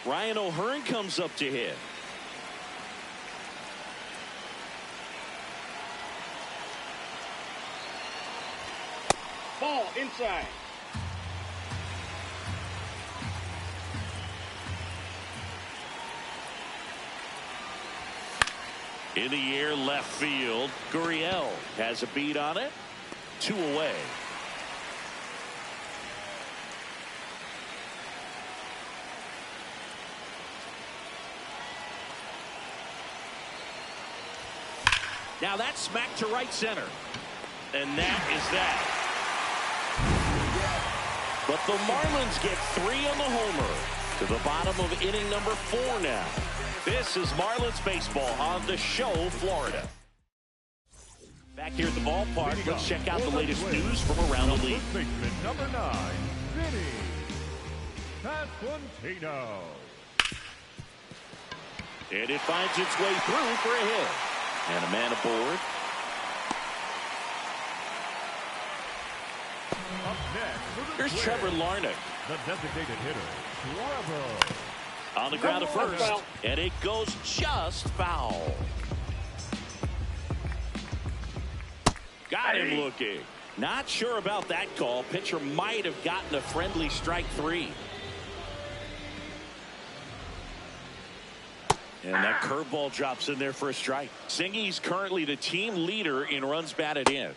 Ryan O'Hearn comes up to hit. Ball inside. In the air, left field. Gurriel has a beat on it. 2 away. Now that's smacked to right center. And that is that. But the Marlins get 3 on the homer to the bottom of inning number 4 now. This is Marlins baseball on the show, Florida. Back here at the ballpark, let's check out the latest news from around the league. Number 9, Vinny Pasquantino. And it finds its way through for a hit. And a man aboard. Up next, Here's Trevor Larnach. the designated hitter, Trevor. On the ground at first. And it goes just foul. Got him looking. Not sure about that call. Pitcher might have gotten a friendly strike 3. And that curveball drops in there for a strike. Singy's currently the team leader in runs batted in.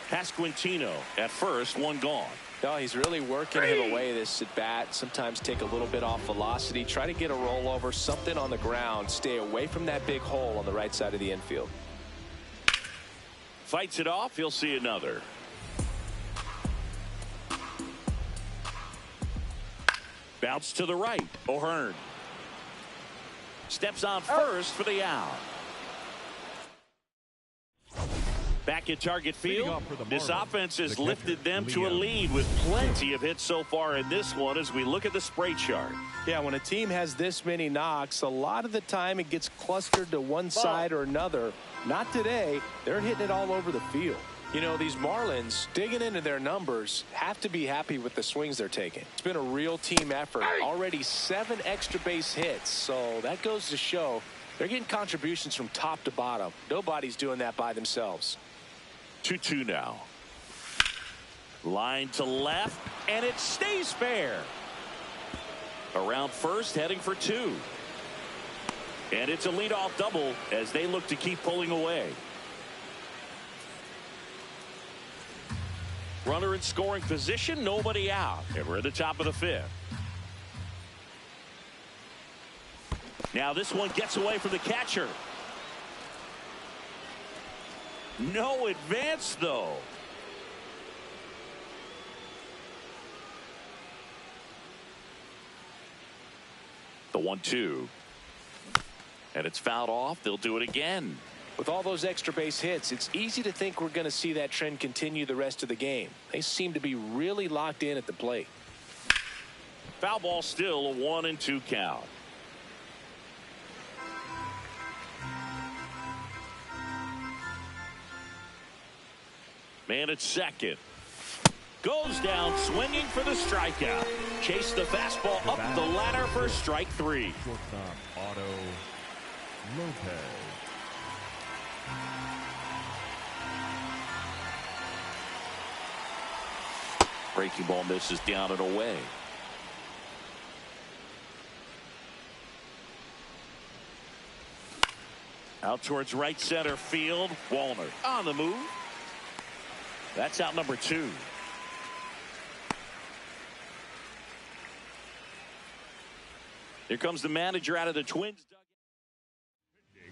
Pasquantino at first, 1 gone. No, he's really working him away this at bat. Sometimes take a little bit off velocity. Try to get a rollover, something on the ground. Stay away from that big hole on the right side of the infield. Fights it off. He'll see another. Bounce to the right. O'Hearn steps on first for the out. Back at target field, this offense has the lifted catcher, them to a lead with plenty of hits so far in this one as we look at the spray chart. Yeah, when a team has this many knocks, a lot of the time it gets clustered to one side or another. Not today. They're hitting it all over the field. You know, these Marlins, digging into their numbers, have to be happy with the swings they're taking. It's been a real team effort. Already 7 extra base hits, so that goes to show they're getting contributions from top to bottom. Nobody's doing that by themselves. 2-2 now. Line to left, and it stays fair. Around first, heading for 2. And it's a leadoff double as they look to keep pulling away. Runner in scoring position, nobody out. And we're at the top of the 5th. Now this one gets away from the catcher. No advance, though. The 1-2. And it's fouled off. They'll do it again. With all those extra base hits, it's easy to think we're going to see that trend continue the rest of the game. They seem to be really locked in at the plate. Foul ball, still a 1-2 count. Man at second. Goes down swinging for the strikeout. Chase the fastball up the ladder for strike 3. Shortstop Otto Lopez. Breaking ball misses down and away. Out towards right center field. Wallner on the move. That's out number 2. Here comes the manager out of the Twins.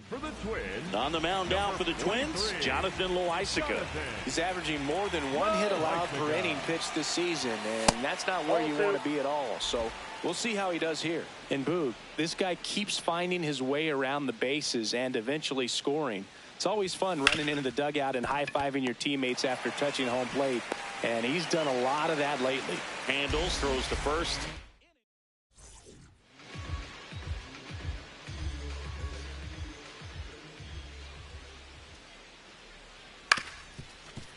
For the Twins. On the mound now for the Twins, Jonathan Loaisiga. He's averaging more than 1 hit allowed per inning pitched this season, and that's not where you want to be at all. So we'll see how he does here. And Boog, this guy keeps finding his way around the bases and eventually scoring. It's always fun running into the dugout and high-fiving your teammates after touching home plate, and he's done a lot of that lately. Handles, throws to first.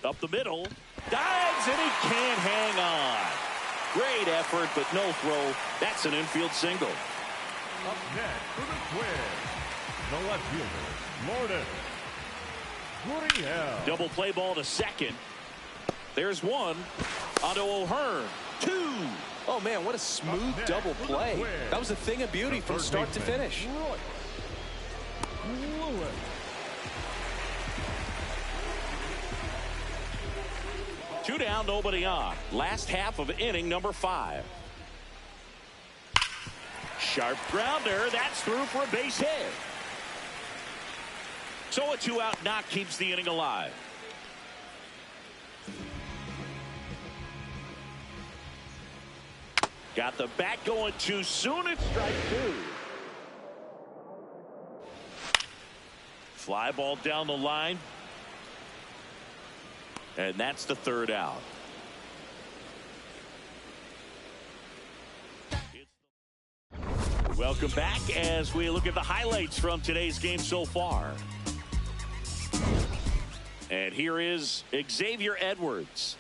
Up the middle, dives, and he can't hang on. Great effort, but no throw. That's an infield single. Up next for the Twins, the left fielder, Gurriel. Double play ball to second. There's 1. Onto O'Hearn. 2. Oh, man, what a smooth double play. That was a thing of beauty from start to finish. Lewis. 2 down, nobody on. Last half of inning number 5. Sharp grounder. That's through for a base hit. So a 2-out knock keeps the inning alive. Got the bat going too soon. It's strike 2. Fly ball down the line. And that's the 3rd out. Welcome back as we look at the highlights from today's game so far. And here is Xavier Edwards.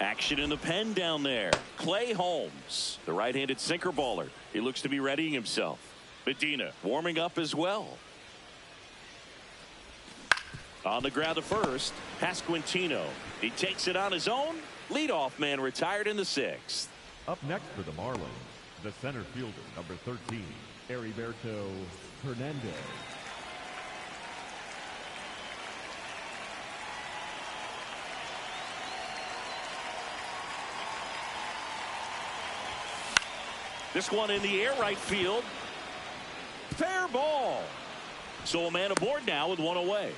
Action in the pen down there. Clay Holmes, the right-handed sinker baller. He looks to be readying himself. Medina warming up as well. On the ground to first, Pasquantino. He takes it on his own. Leadoff man retired in the 6th. Up next for the Marlins, the center fielder, number 13, Heriberto Hernandez. This one in the air, right field. Fair ball. So a man aboard now with 1 away.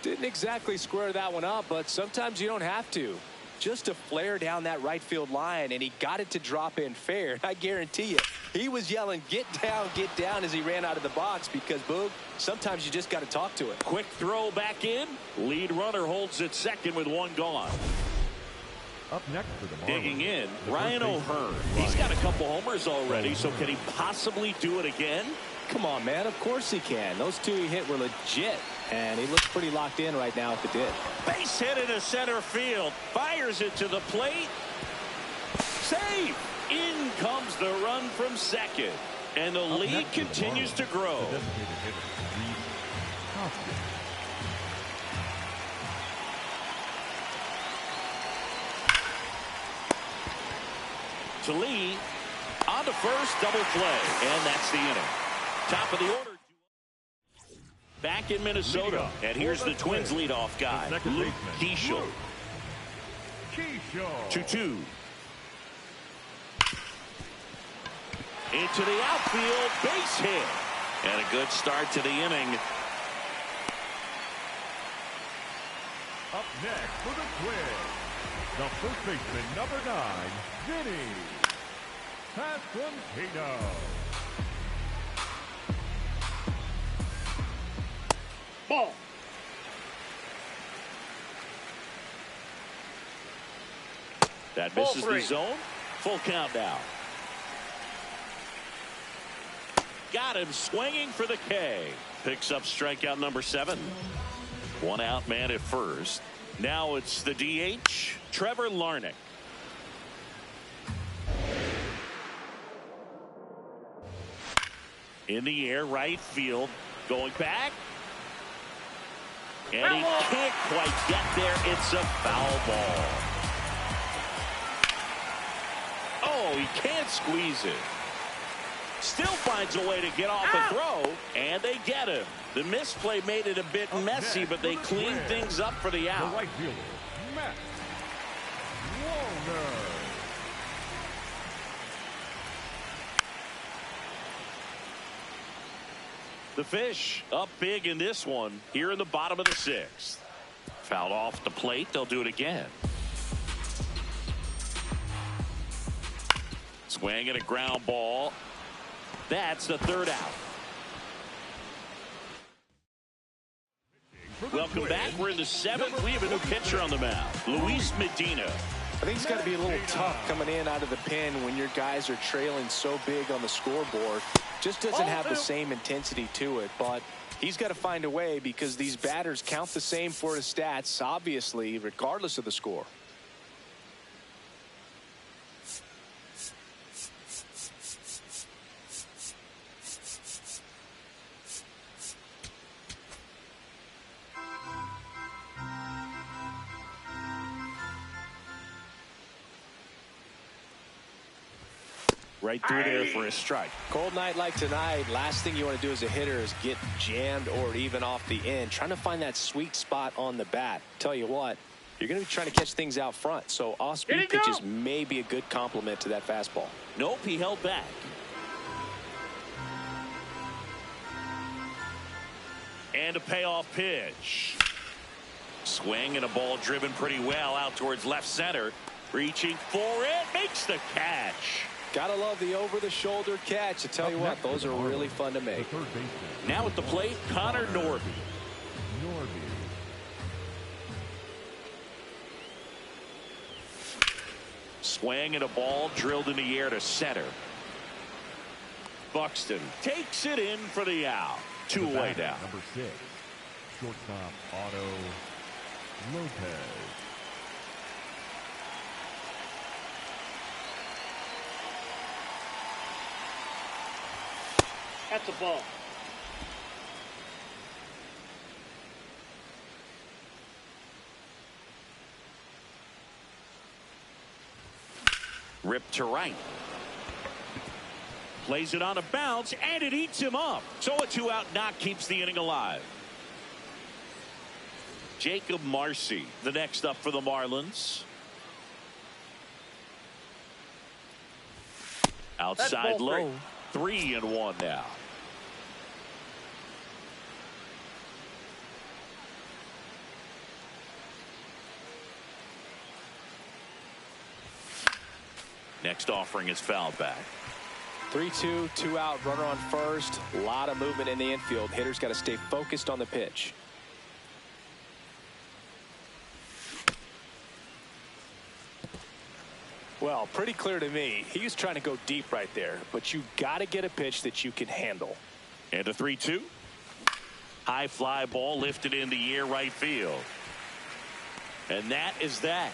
Didn't exactly square that one up, but sometimes you don't have to. just a flare down that right field line, and he got it to drop in fair. I guarantee you, he was yelling, get down, as he ran out of the box because, Boog, sometimes you just got to talk to it. Quick throw back in. Lead runner holds at second with one gone. Up next for the Marlins, Digging in, the Ryan first baseman, O'Hearn. Ryan. He's got a couple homers already, so can he possibly do it again? Come on, man. Of course he can. Those two he hit were legit, and he looks pretty locked in right now if it did. Base hit into center field. Fires it to the plate. Save. In comes the run from second. And the Up lead next for the continues Marlins, to grow. the designated hitter, Reese Hoskins. To Lee. On to first, double play. And that's the inning. Top of the order. Back in Minnesota. And here's the Twins leadoff guy, Luke Keeschel. 2-2. Into the outfield, base hit. And a good start to the inning. Up next for the Twins, the first baseman, number 9, Vinny Pasquantino. Ball. That Ball misses the three. zone. Full count now. Got him swinging for the K. Picks up strikeout number 7. One out man at first. Now it's the DH, Trevor Larnach. In the air, right field. Going back. And he can't quite get there. It's a foul ball. Oh, he can't squeeze it. Still finds a way to get off the throw, and they get him. The misplay made it a bit messy, but they cleaned things up for the The out. right fielder, Matt Wallner. The Fish up big in this one here in the bottom of the 6th. Fouled off the plate. They'll do it again. Swing and a ground ball. That's the 3rd out. Welcome back. We're in the 7th. We have a new pitcher on the mound, Luis Medina. I think it's got to be a little tough coming in out of the pen when your guys are trailing so big on the scoreboard. Just doesn't have the same intensity to it, but he's got to find a way because these batters count the same for his stats, obviously, regardless of the score. Right through there for a strike. Cold night like tonight, last thing you want to do as a hitter is get jammed or even off the end. Trying to find that sweet spot on the bat. Tell you what, you're going to be trying to catch things out front. So off-speed pitches may be a good complement to that fastball. Nope, he held back. And a payoff pitch. Swing and a ball driven pretty well out towards left center. Reaching for it, makes the catch. Gotta love the over-the-shoulder catch. I tell you what, those are really fun to make. The third baseman, Now at the plate, Connor Norby. Swing and a ball drilled in the air to center. Buxton takes it in for the out. 2 away now. Number 6, shortstop Otto Lopez. That's a ball. Ripped to right. Plays it on a bounce, and it eats him up. So a 2-out knock keeps the inning alive. Jacob Marcy, the next up for the Marlins. Outside low. 3-1 now. Next offering is fouled back. 3-2, 2 out, runner on first. A lot of movement in the infield. Hitter's got to stay focused on the pitch. Well, pretty clear to me. He was trying to go deep right there, but you got to get a pitch that you can handle. And a 3-2. High fly ball lifted in the air right field. And that is that.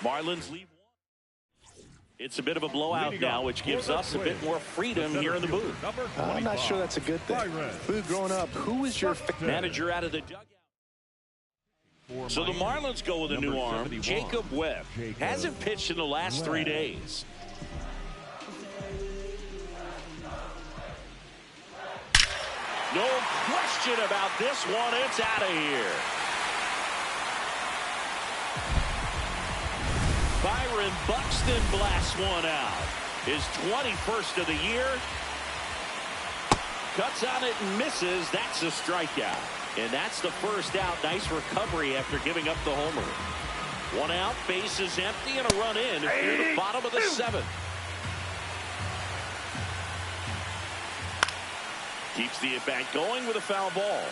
Marlins lead one. It's a bit of a blowout now, which gives us a bit more freedom here in the booth. I'm not sure that's a good thing. Booth, growing up, who was your manager out of the dugout? So the Marlins go with a new arm. Jacob Webb hasn't pitched in the last 3 days. No question about this one. It's out of here. Byron Buxton blasts one out. His 21st of the year. Cuts on it and misses. That's a strikeout. And that's the first out. Nice recovery after giving up the homer. One out, base is empty, and a run in near the bottom of the 7th. Keeps the at-bat going with a foul ball.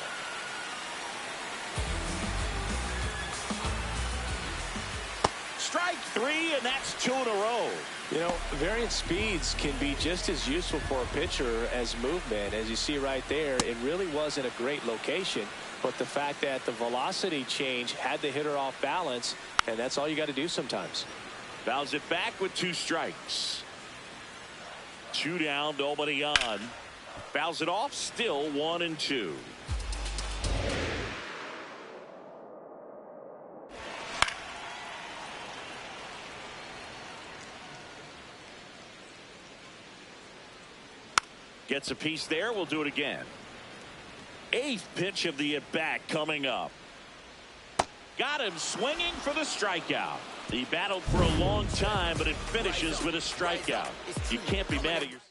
Strike 3, and that's 2 in a row. You know, variant speeds can be just as useful for a pitcher as movement. As you see right there, it really wasn't a great location, but the fact that the velocity change had the hitter off balance, and that's all you got to do sometimes. Fouls it back with 2 strikes. 2 down, nobody on. Fouls it off, still 1-2. Gets a piece there. We'll do it again. 8th pitch of the at-bat coming up. Got him swinging for the strikeout. He battled for a long time, but it finishes with a strikeout. You can't be mad at yourself.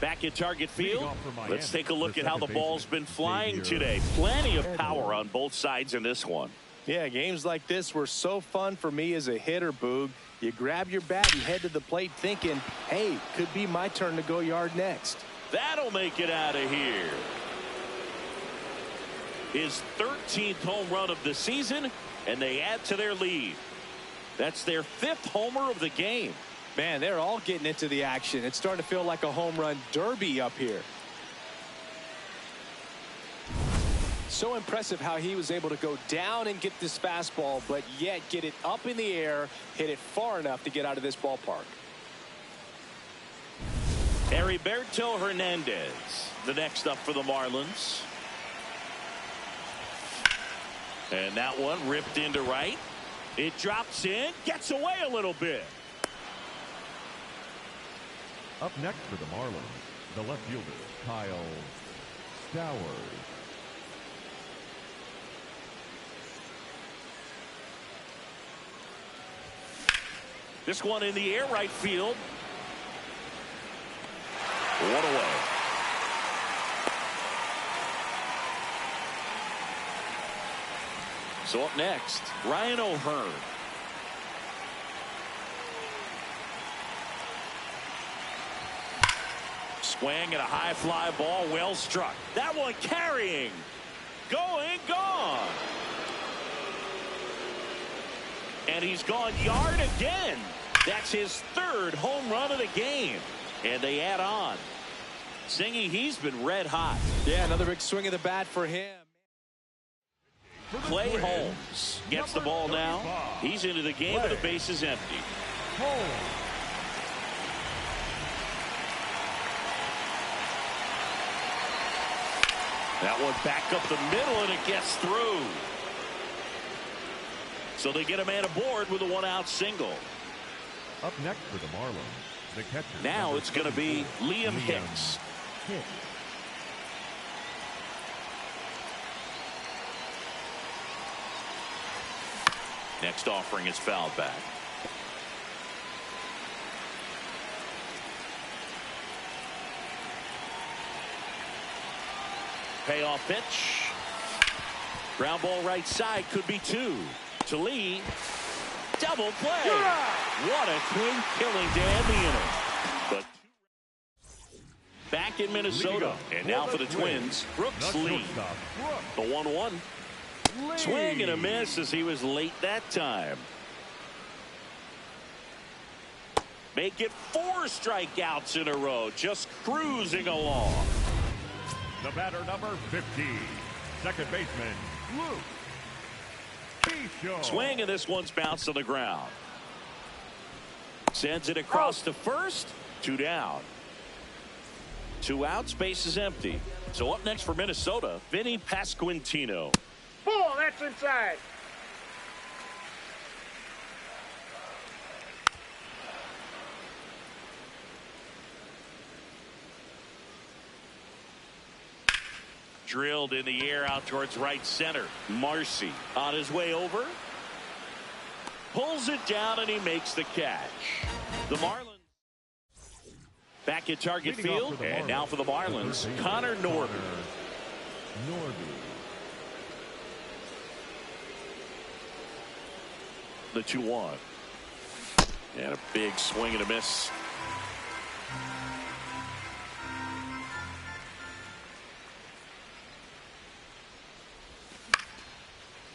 Back at Target Field, let's take a look at how the ball's been flying today. Plenty of power on both sides in this one. Yeah, games like this were so fun for me as a hitter, Boog. You grab your bat and head to the plate thinking, hey, could be my turn to go yard next. That'll make it out of here. His 13th home run of the season, and they add to their lead. That's their 5th homer of the game. Man, they're all getting into the action. It's starting to feel like a home run derby up here. So impressive how he was able to go down and get this fastball, but yet get it up in the air, hit it far enough to get out of this ballpark. Heriberto Hernandez, the next up for the Marlins. And that one ripped into right. It drops in, gets away a little bit. Up next for the Marlins, the left fielder, Kyle Stowers. This one in the air, right field. One away. So up next, Ryan O'Hearn. Swing and a high fly ball, well struck. That one carrying. Going, gone. And he's gone yard again. That's his 3rd home run of the game. And they add on. Singy, he's been red hot. Yeah, another big swing of the bat for him. Clay Holmes gets the ball now. He's into the game, but the base is empty. That one back up the middle, and it gets through. So they get a man aboard with a 1-out single. Up next for the Marlins, the catcher. Now it's going to be Liam Hicks. Next offering is fouled back. Payoff pitch. Ground ball right side, could be 2. To Lee. Double play. What a twin killing to end the inning. But back in Minnesota. And now for the Twins, Brooks Lee. The 1-1. Swing and a miss as he was late that time. Make it 4 strikeouts in a row. Just cruising along. The batter, number 50, second baseman, Luke. Swing, and this one's bounced on the ground. Sends it across to first. 2 down. 2 outs, base is empty. So up next for Minnesota, Vinny Pasquantino. Ball, that's inside. Drilled in the air out towards right center. Marcy on his way over. Pulls it down and he makes the catch. The Marlins back at target field. And now for the Marlins, Connor Norby. The 2-1. And a big swing and a miss.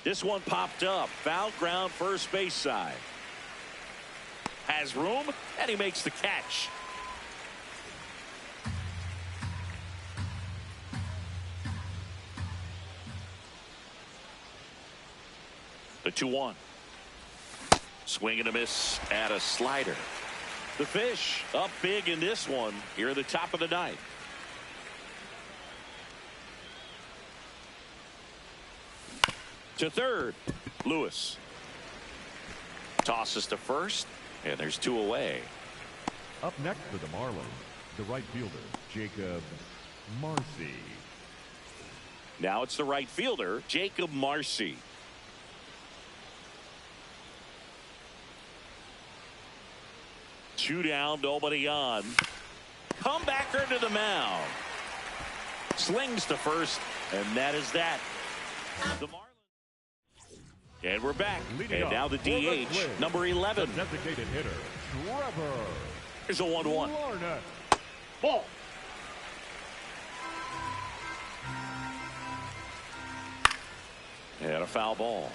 This one popped up. Foul ground, first base side. Has room, and he makes the catch. The 2-1. Swing and a miss at a slider. The Fish up big in this one here at the top of the ninth. To third, Lewis. Tosses to first, and there's 2 away. Up next for the Marlins, the right fielder, Jacob Marcy. Now it's the right fielder, Jacob Marcy. Two down, nobody on. Comebacker to the mound. Slings to first, and that is that. The Marlins. And we're back. And now the DH, number 11. The designated hitter, Trevor. Here's a 1-1. Ball. And a foul ball.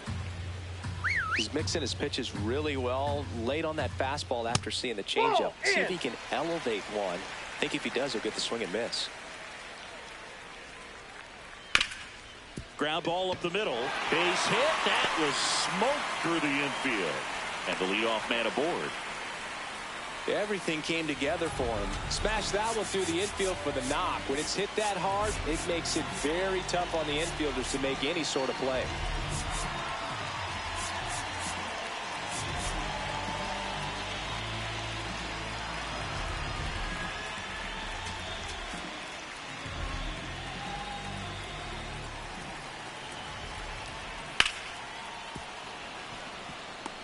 He's mixing his pitches really well. Late on that fastball after seeing the changeup. See if he can elevate one. I think if he does, he'll get the swing and miss. Ground ball up the middle. Base hit. That was smoked through the infield. And the leadoff man aboard. Everything came together for him. Smash that one through the infield for the knock. When it's hit that hard, it makes it very tough on the infielders to make any sort of play.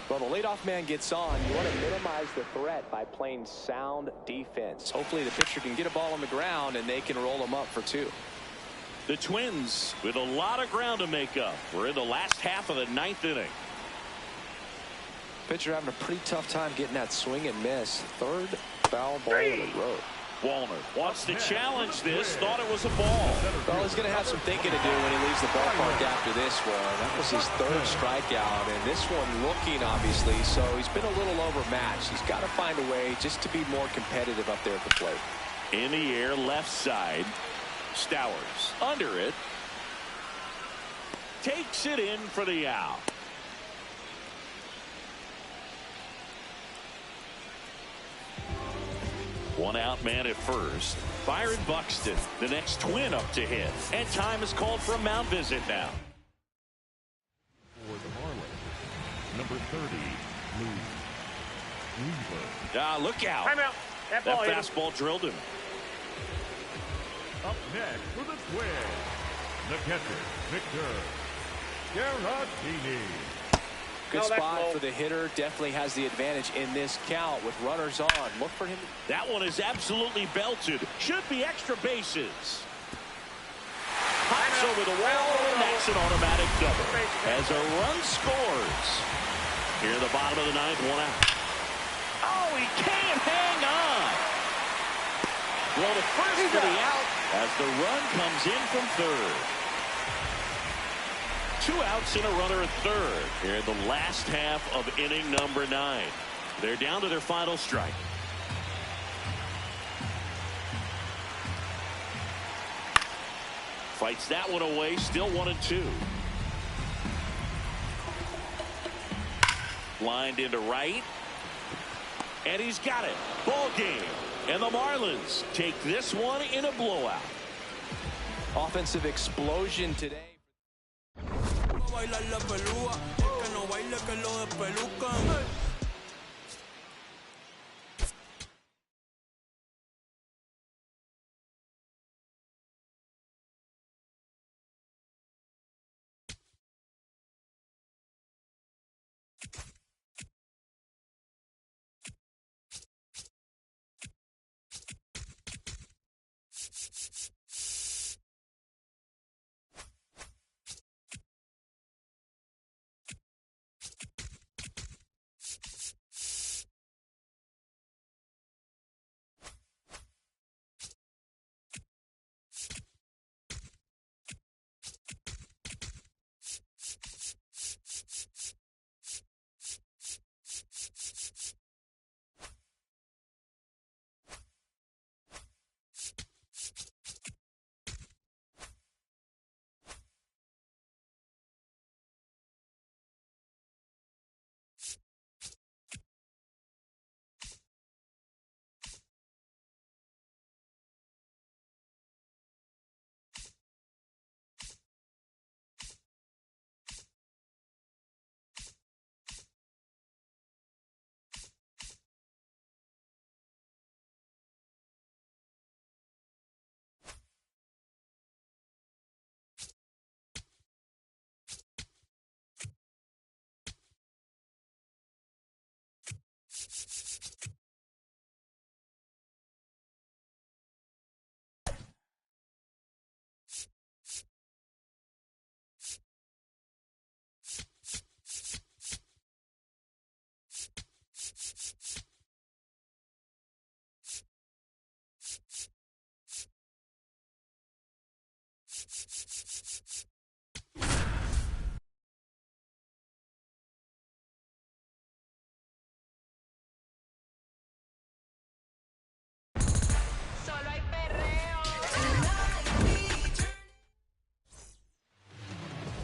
Well, the leadoff man gets on. You want to minimize the threat by playing sound defense. Hopefully the pitcher can get a ball on the ground and they can roll him up for 2. The Twins with a lot of ground to make up. We're in the last half of the 9th inning. Pitcher having a pretty tough time getting that swing and miss. 3rd foul ball in a row. Wallner wants to challenge this. Thought it was a ball. Well, he's going to have some thinking to do when he leaves the ballpark after this one. That was his 3rd strikeout, and this one looking, obviously, so he's been a little overmatched. He's got to find a way just to be more competitive up there at the plate. In the air, left side. Stowers under it. Takes it in for the out. One out man at first. Byron Buxton, the next Twin up to hit. And time is called for a mound visit now. For the Marlins, number 30, Luke. Look out. Timeout. That ball hit him. fastball drilled him. Up next for the Twins, the catcher, Victor Gerardini. Good No, that's spot low. for the hitter. Definitely has the advantage in this count with runners on. Look for him. That one is absolutely belted. Should be extra bases. Pops over the wall, and that's an automatic double. As a run scores. Here in the bottom of the ninth, 1 out. Oh, he can't hang on. Well, the first for the out as the run comes in from third. 2 outs and a runner at third here in the last half of inning number 9. They're down to their final strike. Fights that one away, still 1-2. Lined into right. And he's got it. Ball game. And the Marlins take this one in a blowout. Offensive explosion today.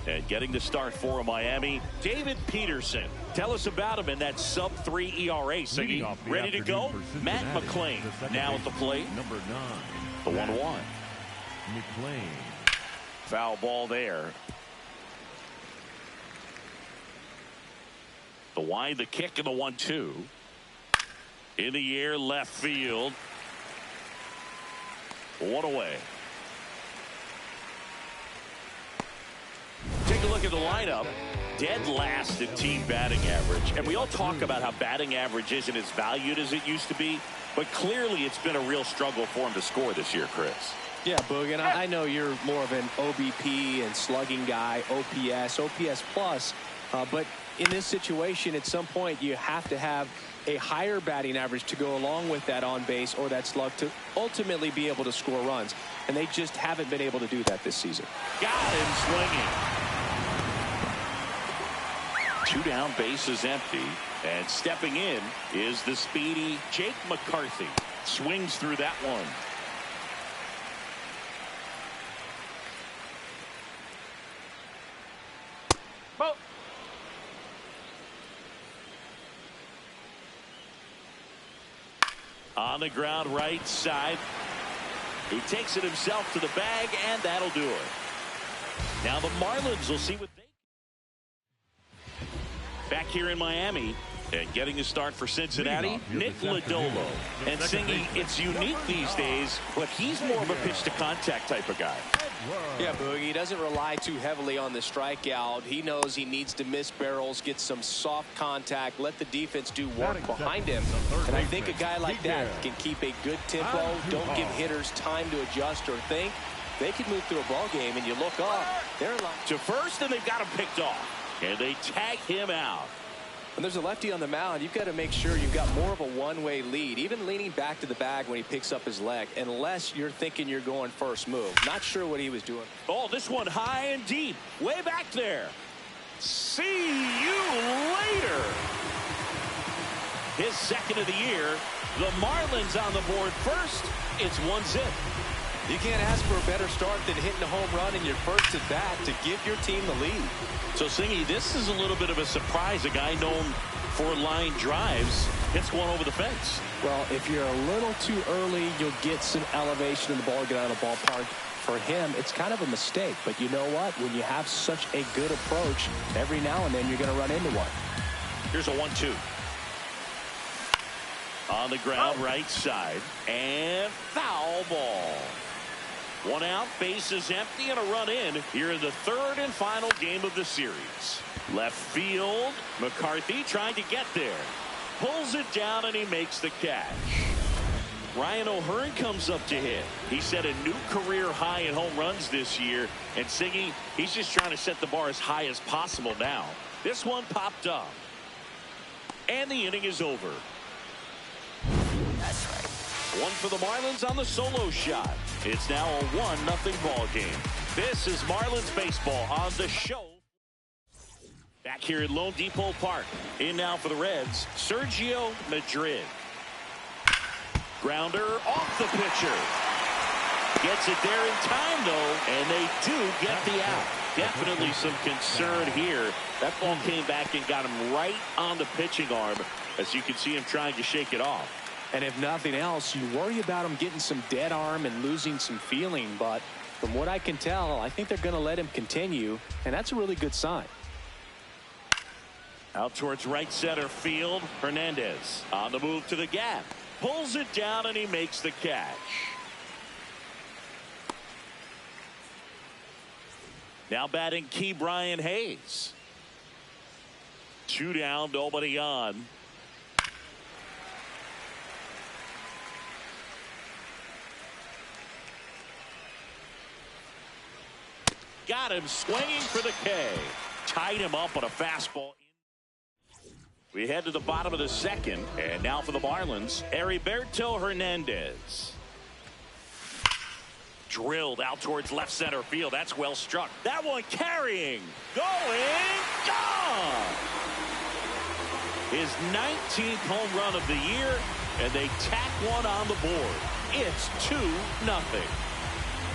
And getting the start for Miami, David Peterson. Tell us about him in that sub-3 ERA. Siggy, ready to go? Matt McClain now at the plate. Number 9. The 1-1. McClain. Foul ball there. The wind, the kick, and the 1-2. In the air, left field. 1 away. Take a look at the lineup. Dead last in team batting average. And we all talk about how batting average isn't as valued as it used to be. But clearly it's been a real struggle for him to score this year, Chris. Yeah, Boog, and I know you're more of an OBP and slugging guy, OPS plus. But in this situation, at some point, you have to have a higher batting average to go along with that on base or that slug to ultimately be able to score runs. And they just haven't been able to do that this season. Got him swinging. 2 down, bases empty. And stepping in is the speedy Jake McCarthy. Swings through that one. Ball. On the ground, right side. He takes it himself to the bag, and that'll do it. Now the Marlins will see what they... Back here in Miami, and getting the start for Cincinnati, Nick Lodolo. And Singy, it's unique these days, but he's more of a pitch-to-contact type of guy. Yeah, Boogie, he doesn't rely too heavily on the strikeout. He knows he needs to miss barrels, get some soft contact, let the defense do work behind him. And I think a guy like that can keep a good tempo, don't give hitters time to adjust or think. They can move through a ball game, and you look up, they're like to first, and they've got him picked off. And they tag him out. When there's a lefty on the mound, you've got to make sure you've got more of a one-way lead, even leaning back to the bag when he picks up his leg, unless you're thinking you're going first move. Not sure what he was doing. Oh, this one high and deep, way back there. See you later. His second of the year. The Marlins on the board first. It's 1-0. You can't ask for a better start than hitting a home run in your first at bat to give your team the lead. So, Singy, this is a little bit of a surprise. A guy known for line drives hits one over the fence. Well, if you're a little too early, you'll get some elevation in the ball, get out of the ballpark. For him, it's kind of a mistake. But you know what? When you have such a good approach, every now and then you're going to run into one. Here's a 1-2. On the ground, right side. And foul ball. One out, bases empty, and a run in here in the third and final game of the series. Left field, McCarthy trying to get there. Pulls it down, and he makes the catch. Ryan O'Hearn comes up to hit. He set a new career high in home runs this year. And Singy, he's just trying to set the bar as high as possible now. This one popped up. And the inning is over. That's right. One for the Marlins on the solo shot. It's now a 1-0 ball game. This is Marlins baseball on the show. Back here at Lone Depot Park. In now for the Reds, Sergio Madrid. Grounder off the pitcher. Gets it there in time, though, and they do get the out. Definitely some concern here. That ball came back and got him right on the pitching arm, as you can see him trying to shake it off. And if nothing else, you worry about him getting some dead arm and losing some feeling. But from what I can tell, I think they're going to let him continue, and that's a really good sign. Out towards right center field, Hernandez on the move to the gap. Pulls it down, and he makes the catch. Now batting Key Brian Hayes. 2 down, nobody on. Got him swinging for the K. Tied him up on a fastball. We head to the bottom of the second. And now for the Marlins, Heriberto Hernandez. Drilled out towards left center field. That's well struck. That one carrying. Going. Gone. His 19th home run of the year. And they tack one on the board. It's 2-0.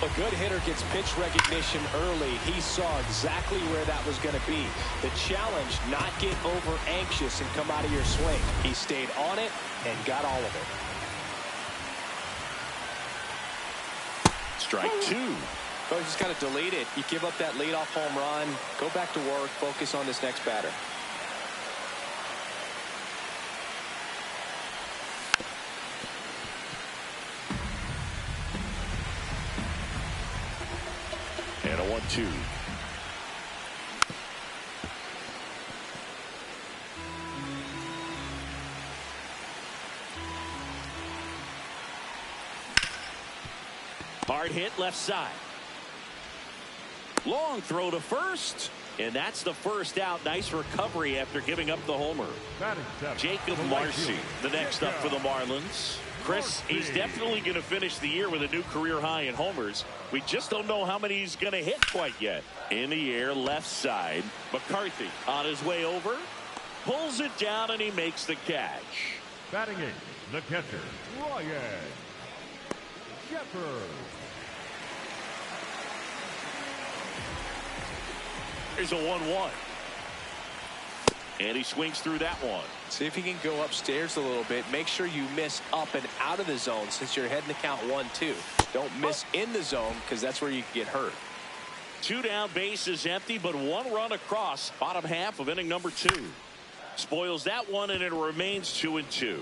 A good hitter gets pitch recognition early. He saw exactly where that was going to be. The challenge, not get over anxious and come out of your swing. He stayed on it and got all of it. Strike 2. Oh, you just got to delete it. You give up that leadoff home run. Go back to work. Focus on this next batter. And a 1-2. Hard hit left side. Long throw to first. And that's the first out. Nice recovery after giving up the homer. Jacob Marcy, the next up for the Marlins. Chris, he's definitely going to finish the year with a new career high in homers. We just don't know how many he's going to hit quite yet. In the air, left side. McCarthy on his way over. Pulls it down, and he makes the catch. Batting 8, the catcher, Ryan Shepherd. Here's a 1-1. And he swings through that one. See if he can go upstairs a little bit. Make sure you miss up and out of the zone since you're heading to count 1-2. Don't miss in the zone because that's where you can get hurt. 2 down, base is empty, but 1 run across. Bottom half of inning number 2. Spoils that one, and it remains 2-2.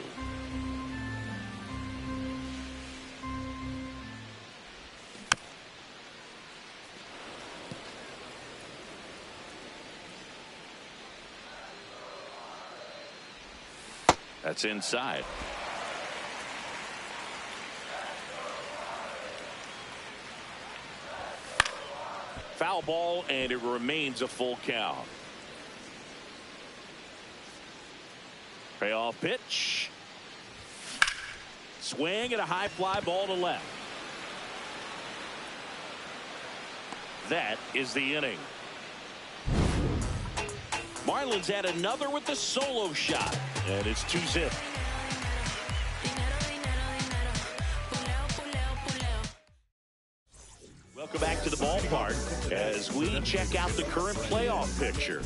That's inside. Foul ball, and it remains a full count. Payoff pitch. Swing and a high fly ball to left. That is the inning. Marlins add another with the solo shot, and it's 2-zip. Welcome back to the ballpark as we check out the current playoff picture.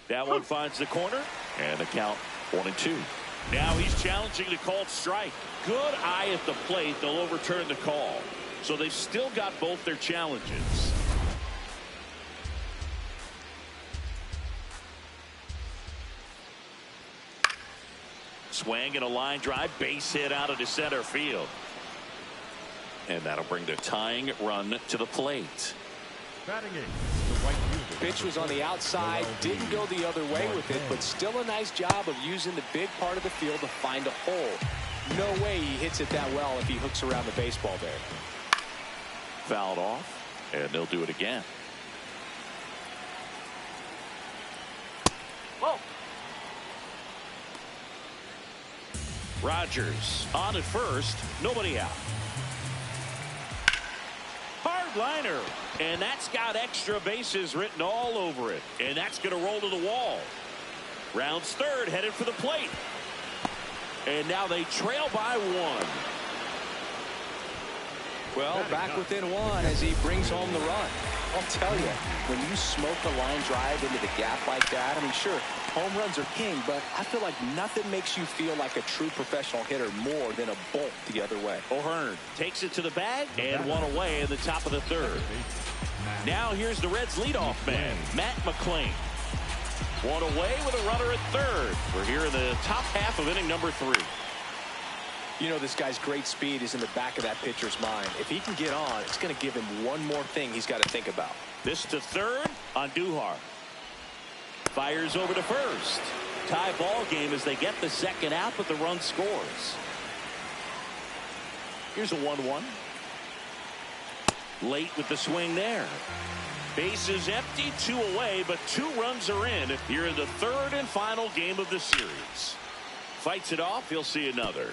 That one finds the corner, and the count 1-2. Now he's challenging the called strike. Good eye at the plate. They'll overturn the call. So they've still got both their challenges. Swing and a line drive, base hit out into center field. And that'll bring the tying run to the plate. Pitch was on the outside, didn't go the other way with it, but still a nice job of using the big part of the field to find a hole. No way he hits it that well if he hooks around the baseball there. Fouled off, and they'll do it again. Whoa. Rogers on at first, nobody out. Hard liner, and that's got extra bases written all over it, and that's going to roll to the wall. Rounds third, headed for the plate, and now they trail by one. Well, back within one as he brings home the run. I'll tell you, when you smoke a line drive into the gap like that, I mean, sure, home runs are king, but I feel like nothing makes you feel like a true professional hitter more than a bolt the other way. O'Hearn takes it to the bag and one away in the top of the third. Now here's the Reds' leadoff man, Matt McClain. One away with a runner at third. We're here in the top half of inning number 3. You know, this guy's great speed is in the back of that pitcher's mind. If he can get on, it's going to give him one more thing he's got to think about. This to third on Duhar. Fires over to first. Tie ball game as they get the second out, but the run scores. Here's a 1-1. Late with the swing there. Bases empty, 2 away, but 2 runs are in. Here in the third and final game of the series. Fights it off, he'll see another.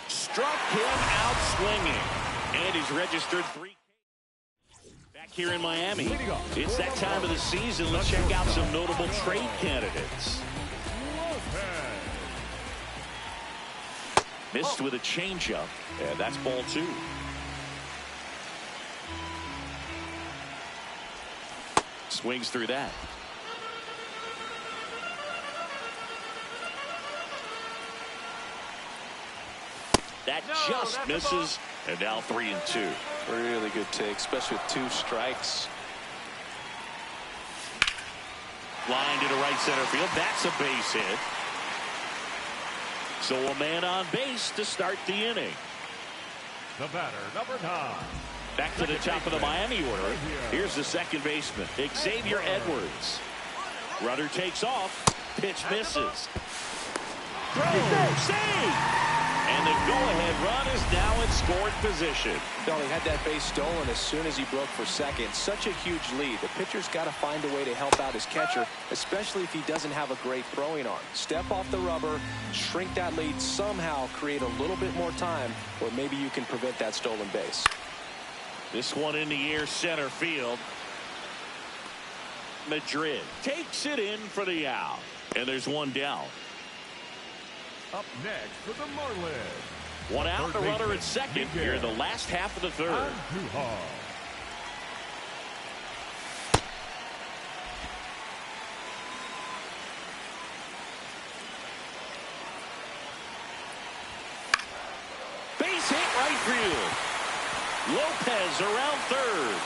Struck him out swinging, and he's registered 3. Back here in Miami, it's that time of the season. Let's check out some notable trade candidates. Missed with a changeup, and that's ball 2. Swings through that. That just misses, and now 3-2. Really good take, especially with 2 strikes. Line to the right center field. That's a base hit. So a man on base to start the inning. The batter, number 9. Back to the top of the Miami order. Here's the second baseman, Xavier Edwards. Runner takes off. Pitch misses. Throw. Save. And the go-ahead run is now in scoring position. Well, he had that base stolen as soon as he broke for second. Such a huge lead. The pitcher's got to find a way to help out his catcher, especially if he doesn't have a great throwing arm. Step off the rubber, shrink that lead, somehow create a little bit more time, or maybe you can prevent that stolen base. This one in the air, center field. Madrid takes it in for the out. And there's one down. Up next for the Marlins. One out, the runner at second here in the last half of the third. Base hit right field. Lopez around third.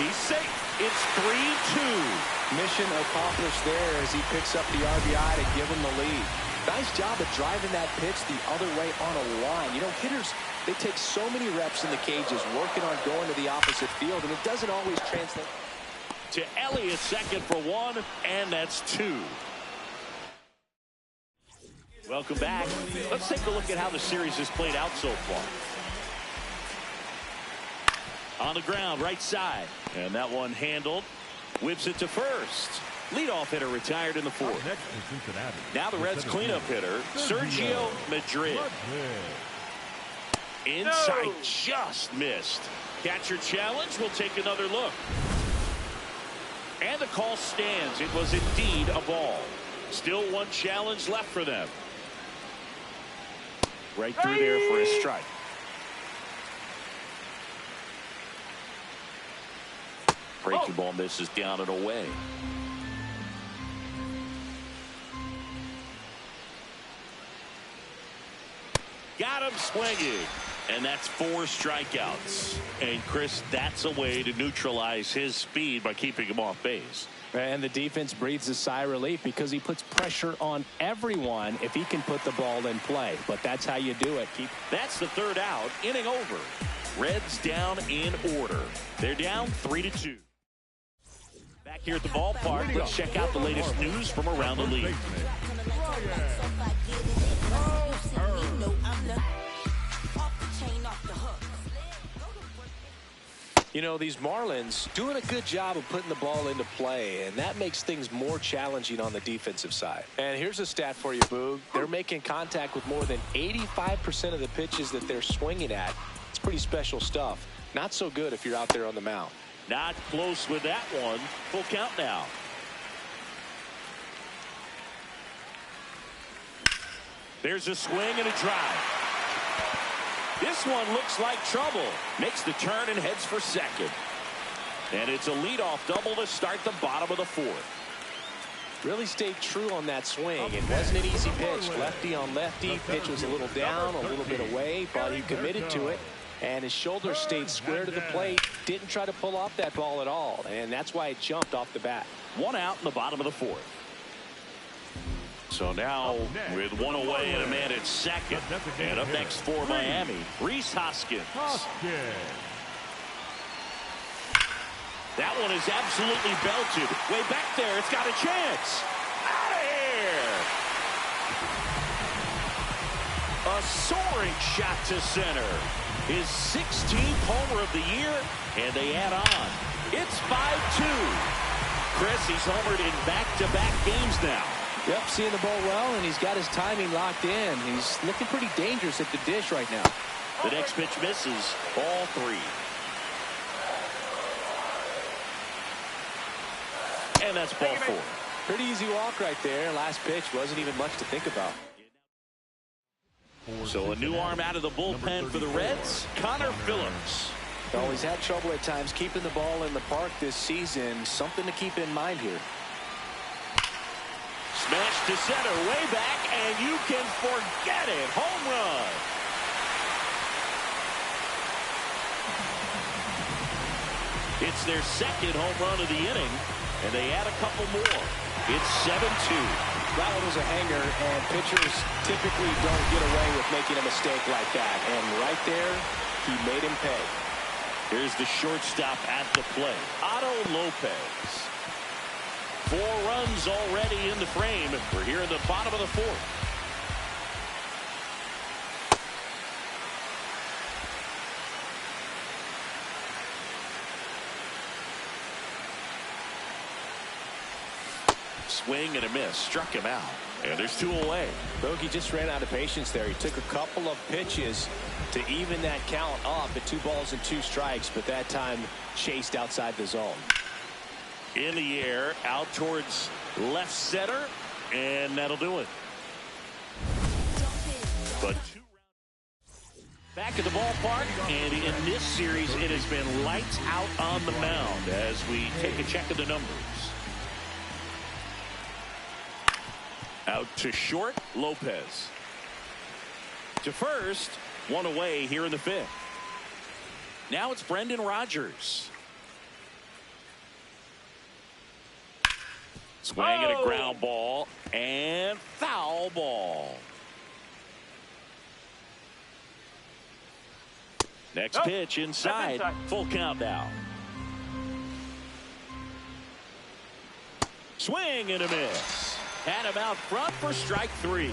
He's safe. It's 3-2. Mission accomplished there as he picks up the RBI to give him the lead. Nice job of driving that pitch the other way on a line. You know, hitters, they take so many reps in the cages working on going to the opposite field, and it doesn't always translate. To Elliott, second for 1, and that's 2. Welcome back. Let's take a look at how the series has played out so far. On the ground, right side. And that one handled. Whips it to first. Leadoff hitter retired in the fourth. Now the Reds cleanup hitter, Sergio Madrid. Inside, just missed. Catcher challenge. We'll take another look. And the call stands. It was indeed a ball. Still one challenge left for them. Right through there for a strike. Breaking ball misses down and away. Got him swinging. And that's 4 strikeouts. And Chris, that's a way to neutralize his speed by keeping him off base. And the defense breathes a sigh of relief because he puts pressure on everyone if he can put the ball in play. But that's how you do it. That's the third out. Inning over. Reds down in order. They're down 3-2. Back here at the ballpark, let's check out the latest news from around the league. You know, these Marlins doing a good job of putting the ball into play, and that makes things more challenging on the defensive side. And here's a stat for you, Boog. They're making contact with more than 85% of the pitches that they're swinging at. It's pretty special stuff. Not so good if you're out there on the mound. Not close with that one. Full count now. There's a swing and a drive. This one looks like trouble. Makes the turn and heads for second. And it's a leadoff double to start the bottom of the fourth. Really stayed true on that swing. It wasn't an easy pitch. Lefty on lefty. Pitch was a little down, a little bit away, but he committed to it. And his shoulder stayed square to the plate. Didn't try to pull off that ball at all. And that's why it jumped off the bat. 1 out in the bottom of the fourth. So now with 1 away and a man at second. And up next for Miami, Rhys Hoskins. That one is absolutely belted. Way back there. It's got a chance. Out of here. A soaring shot to center. His 16th homer of the year. And they add on. It's 5-2. Chris, he's homered in back-to-back games now. Yep, seeing the ball well, and he's got his timing locked in. He's looking pretty dangerous at the dish right now. The next pitch misses all 3. And that's ball 4. Pretty easy walk right there. Last pitch wasn't even much to think about. So a new arm out of the bullpen for the Reds, Connor Phillips. Well, he's had trouble at times keeping the ball in the park this season. Something to keep in mind here. Smash to center, way back, and you can forget it. Home run. It's their second home run of the inning, and they add a couple more. It's 7-2. That one was a hanger, and pitchers typically don't get away with making a mistake like that. And right there, he made him pay. Here's the shortstop at the plate, Otto Lopez. 4 runs already in the frame. We're here in the bottom of the fourth. Swing and a miss. Struck him out. And there's 2 away. Bogey just ran out of patience there. He took a couple of pitches to even that count up at 2 balls and 2 strikes, but that time chased outside the zone. In the air, out towards left center, and that'll do it. But 2 rounds back at the ballpark, and in this series, it has been lights out on the mound as we take a check of the numbers. Out to short, Lopez. To first, 1 away here in the 5th. Now it's Brendan Rodgers. Swing and a ground ball, and foul ball. Next pitch inside. Full count now. Swing and a miss. Had him out front for strike 3.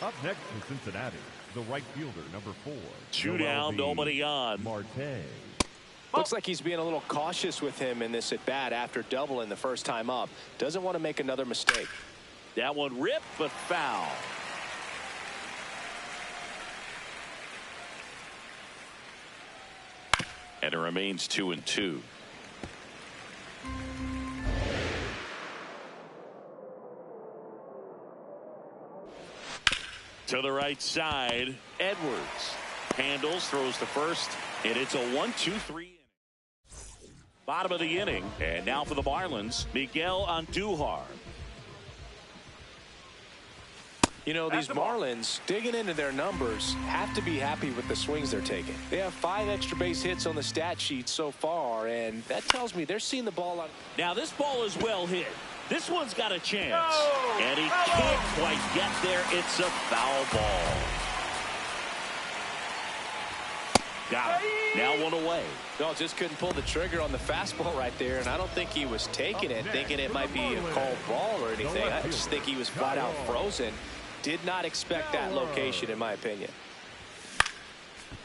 Up next for Cincinnati, the right fielder, number 4. Two down, nobody on. Marte. Looks like he's being a little cautious with him in this at bat after doubling the first time up. Doesn't want to make another mistake. That one ripped, but foul. And it remains 2-2. To the right side, Edwards handles, throws to first, and it's a 1-2-3. Bottom of the inning, and now for the Marlins, Miguel Andujar. You know, these Marlins, digging into their numbers, have to be happy with the swings they're taking. They have 5 extra base hits on the stat sheet so far, and that tells me they're seeing the ball out. Now this ball is well hit. This one's got a chance. And he can't quite get there. It's a foul ball. Got it. Now one away. No, just couldn't pull the trigger on the fastball right there, and I don't think he was taking it, thinking it might be a called ball or anything. I just think he was flat out frozen. Did not expect that location, in my opinion.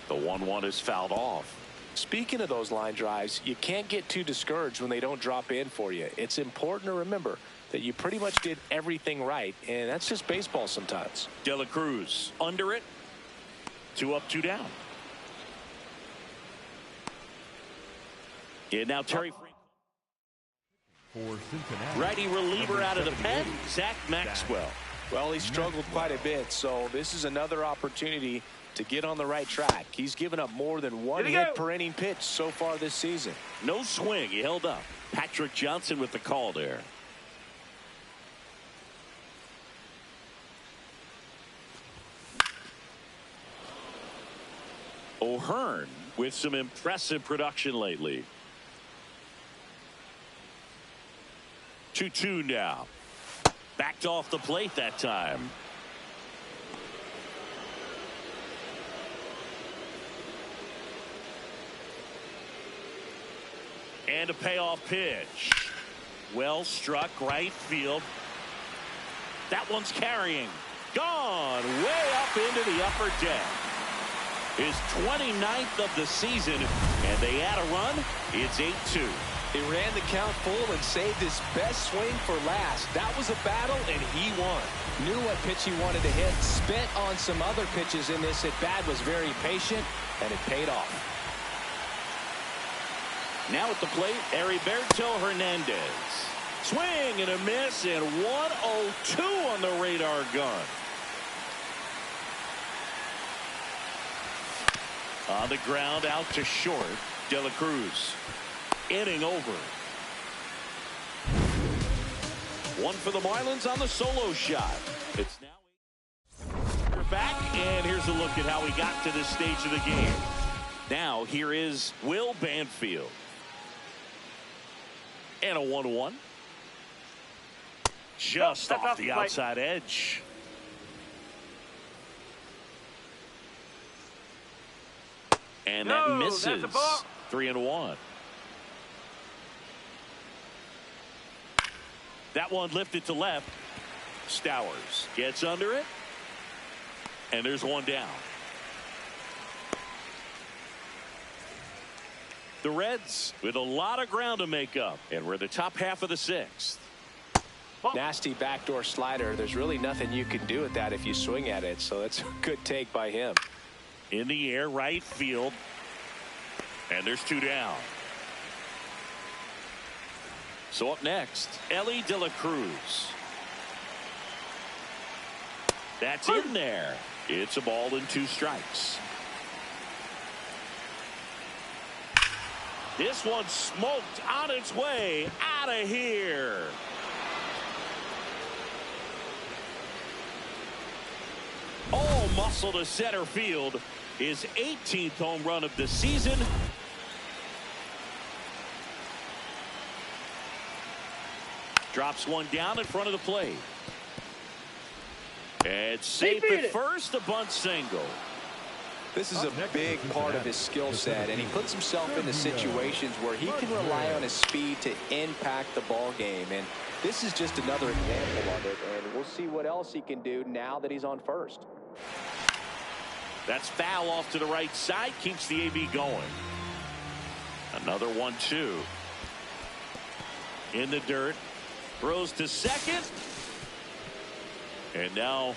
The 1-1 is fouled off. Speaking of those line drives, you can't get too discouraged when they don't drop in for you. It's important to remember that you pretty much did everything right, and that's just baseball sometimes. De La Cruz under it. 2 up, 2 down. And now Terry For Cincinnati. righty reliever out of the pen, Zach Maxwell. Well, he struggled quite a bit, so this is another opportunity to get on the right track. He's given up more than 1 hit per inning pitch so far this season. No swing. He held up. Patrick Johnson with the call there. O'Hearn with some impressive production lately. 2-2 now. Backed off the plate that time. And a payoff pitch. Well struck right field. That one's carrying. Gone way up into the upper deck. His 29th of the season, and they add a run. It's 8-2. He ran the count full and saved his best swing for last. That was a battle, and he won. Knew what pitch he wanted to hit. Spent on some other pitches in this at-bat. Was very patient, and it paid off. Now at the plate, Heriberto Hernandez. Swing and a miss, and 102 on the radar gun. On the ground, out to short. De La Cruz. Inning over. One for the Marlins on the solo shot. It's now. We're back, and here's a look at how we got to this stage of the game. Now, here is Will Banfield. And a 1-1. Just off the outside edge. And that misses. 3-1. That one lifted to left. Stowers gets under it. And there's one down. The Reds with a lot of ground to make up. And we're the top half of the 6th. Nasty backdoor slider. There's really nothing you can do with that if you swing at it. So that's a good take by him. In the air, right field. And there's 2 down. So up next, Ellie De La Cruz. That's in there. It's a ball and 2 strikes. This one smoked on its way out of here. All muscle to center field. His 18th home run of the season. Drops one down in front of the plate. And safe at first, a bunt single. This is a big part of his skill set, and he puts himself into situations where he can rely on his speed to impact the ball game. And this is just another example of it, and we'll see what else he can do now that he's on first. That's foul off to the right side, keeps the AB going. Another 1-2. In the dirt, throws to second. And now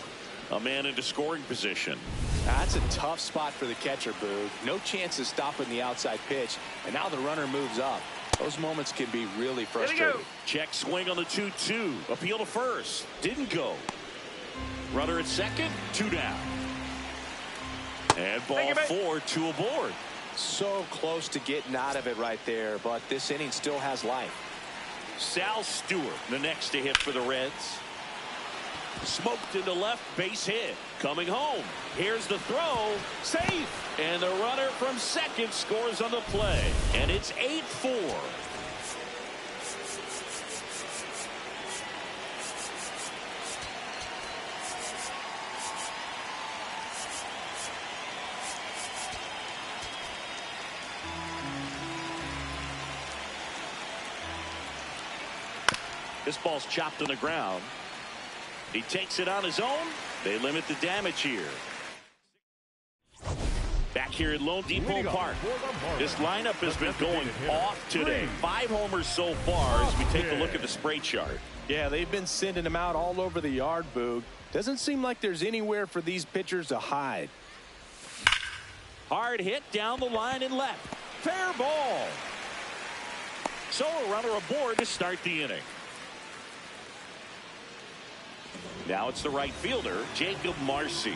a man into scoring position. That's a tough spot for the catcher, Boog. No chance of stopping the outside pitch, and now the runner moves up. Those moments can be really frustrating. Check swing on the 2-2. Appeal to first. Didn't go. Runner at second, 2 down. And ball 4, 2 aboard. So close to getting out of it right there, but this inning still has life. Sal Stewart, the next to hit for the Reds. Smoked into left, base hit. Coming home. Here's the throw. Safe. And the runner from second scores on the play. And it's 8-4. This ball's chopped on the ground. He takes it on his own. They limit the damage here. Back here at Lone Depot Park. This lineup has been going off today. 5 homers so far as we take a look at the spray chart. Yeah, they've been sending them out all over the yard, Boog. Doesn't seem like there's anywhere for these pitchers to hide. Hard hit down the line and left. Fair ball. So a runner aboard to start the inning. Now it's the right fielder, Jacob Marcy.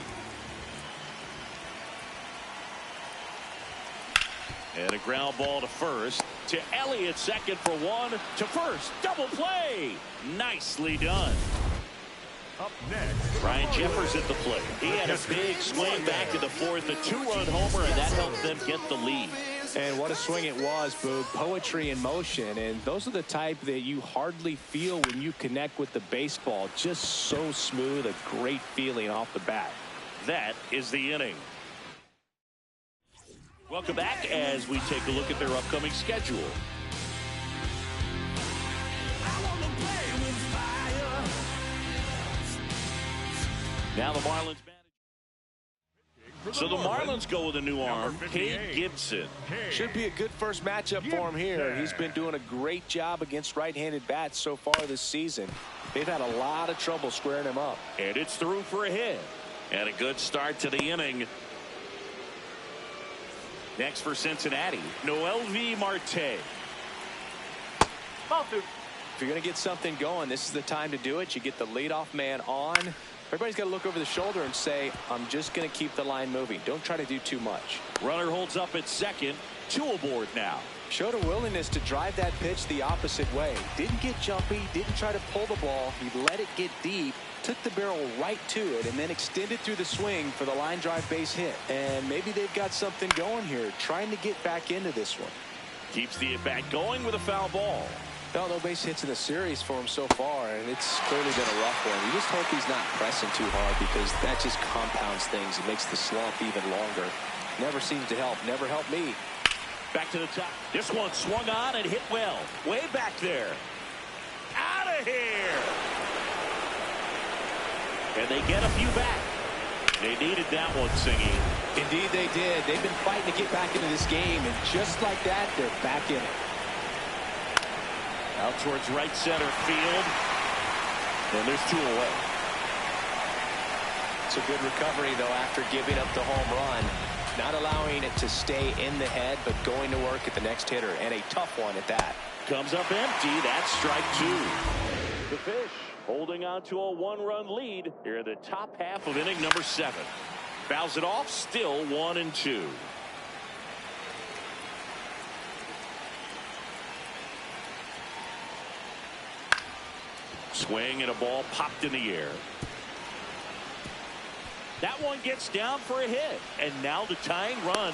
And a ground ball to first. To Elliott, second for 1. To first. Double play. Nicely done. Up next, Ryan Jeffers at the plate. He had a big swing back in the 4th, a 2-run homer, and that helped them get the lead. And what a swing it was, Boog. Poetry in motion. And those are the type that you hardly feel when you connect with the baseball. Just so smooth, a great feeling off the bat. That is the inning. Welcome back as we take a look at their upcoming schedule. Now the Marlins manage. So the Marlins go with a new arm, Cade Gibson. Should be a good first matchup for him here. He's been doing a great job against right-handed bats so far this season. They've had a lot of trouble squaring him up. And it's through for a hit. And a good start to the inning. Next for Cincinnati, Noelvi Marte. Ball 2. If you're going to get something going, this is the time to do it. You get the leadoff man on. Everybody's got to look over the shoulder and say, I'm just going to keep the line moving. Don't try to do too much. Runner holds up at second. 2 aboard now. Showed a willingness to drive that pitch the opposite way. Didn't get jumpy, didn't try to pull the ball. He let it get deep, took the barrel right to it, and then extended through the swing for the line drive base hit. And maybe they've got something going here, trying to get back into this one. Keeps the at-bat going with a foul ball. No base hits in the series for him so far, and it's clearly been a rough one. You just hope he's not pressing too hard because that just compounds things. It makes the slump even longer. Never seems to help. Never helped me. Back to the top. This one swung on and hit well. Way back there. Out of here. And they get a few back. They needed that one, Singy. Indeed they did. They've been fighting to get back into this game, and just like that, they're back in it. Out towards right center field. And there's 2 away. It's a good recovery, though, after giving up the home run. Not allowing it to stay in the head, but going to work at the next hitter, and a tough one at that. Comes up empty. That's strike 2. The Fish holding on to a 1-run lead here in the top half of inning number 7. Fouls it off, still 1-2. Swing and a ball popped in the air. That one gets down for a hit. And now the tying run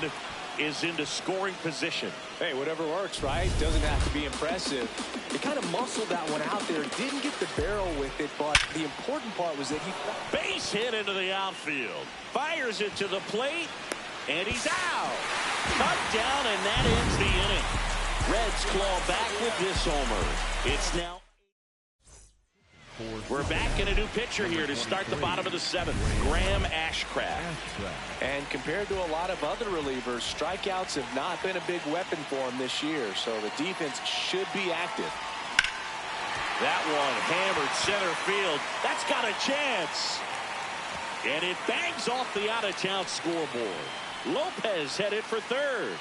is into scoring position. Hey, whatever works, right? Doesn't have to be impressive. He kind of muscled that one out there. Didn't get the barrel with it, but the important part was that he... Base hit into the outfield. Fires it to the plate. And he's out. Cut down, and that ends the inning. Reds claw back with this homer. It's now. We're back in a new pitcher here to start the bottom of the seventh. Graham Ashcraft. And compared to a lot of other relievers, strikeouts have not been a big weapon for him this year, so the defense should be active. That one hammered center field. That's got a chance. And it bangs off the out-of-town scoreboard. Lopez headed for third.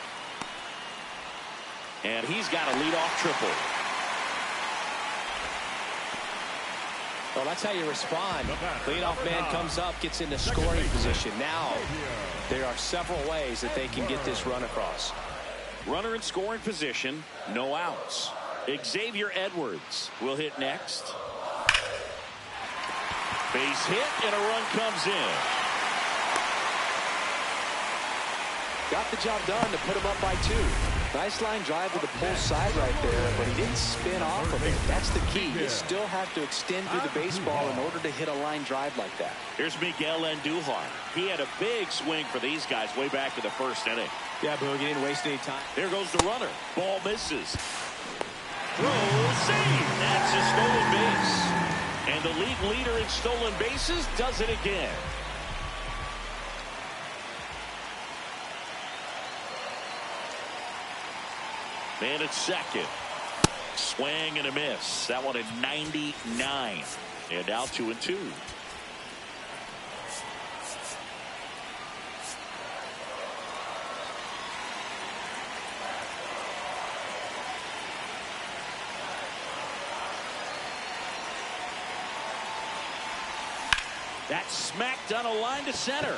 And he's got a leadoff triple. Well, that's how you respond. Leadoff man comes up, gets into scoring position. Now, there are several ways that they can get this run across. Runner in scoring position, no outs. Xavier Edwards will hit next. Base hit, and a run comes in. Got the job done to put him up by 2. Nice line drive to the pull side right there, but he didn't spin off of it. That's the key. You still have to extend through the baseball in order to hit a line drive like that. Here's Miguel Andujar. He had a big swing for these guys way back in the first inning. Yeah, Boog, he didn't waste any time. There goes the runner. Ball misses. Throw, save. That's a stolen base. And the league leader in stolen bases does it again. Man at second. Swing and a miss. That one at 99. And now 2-2. That's smacked on a line to center.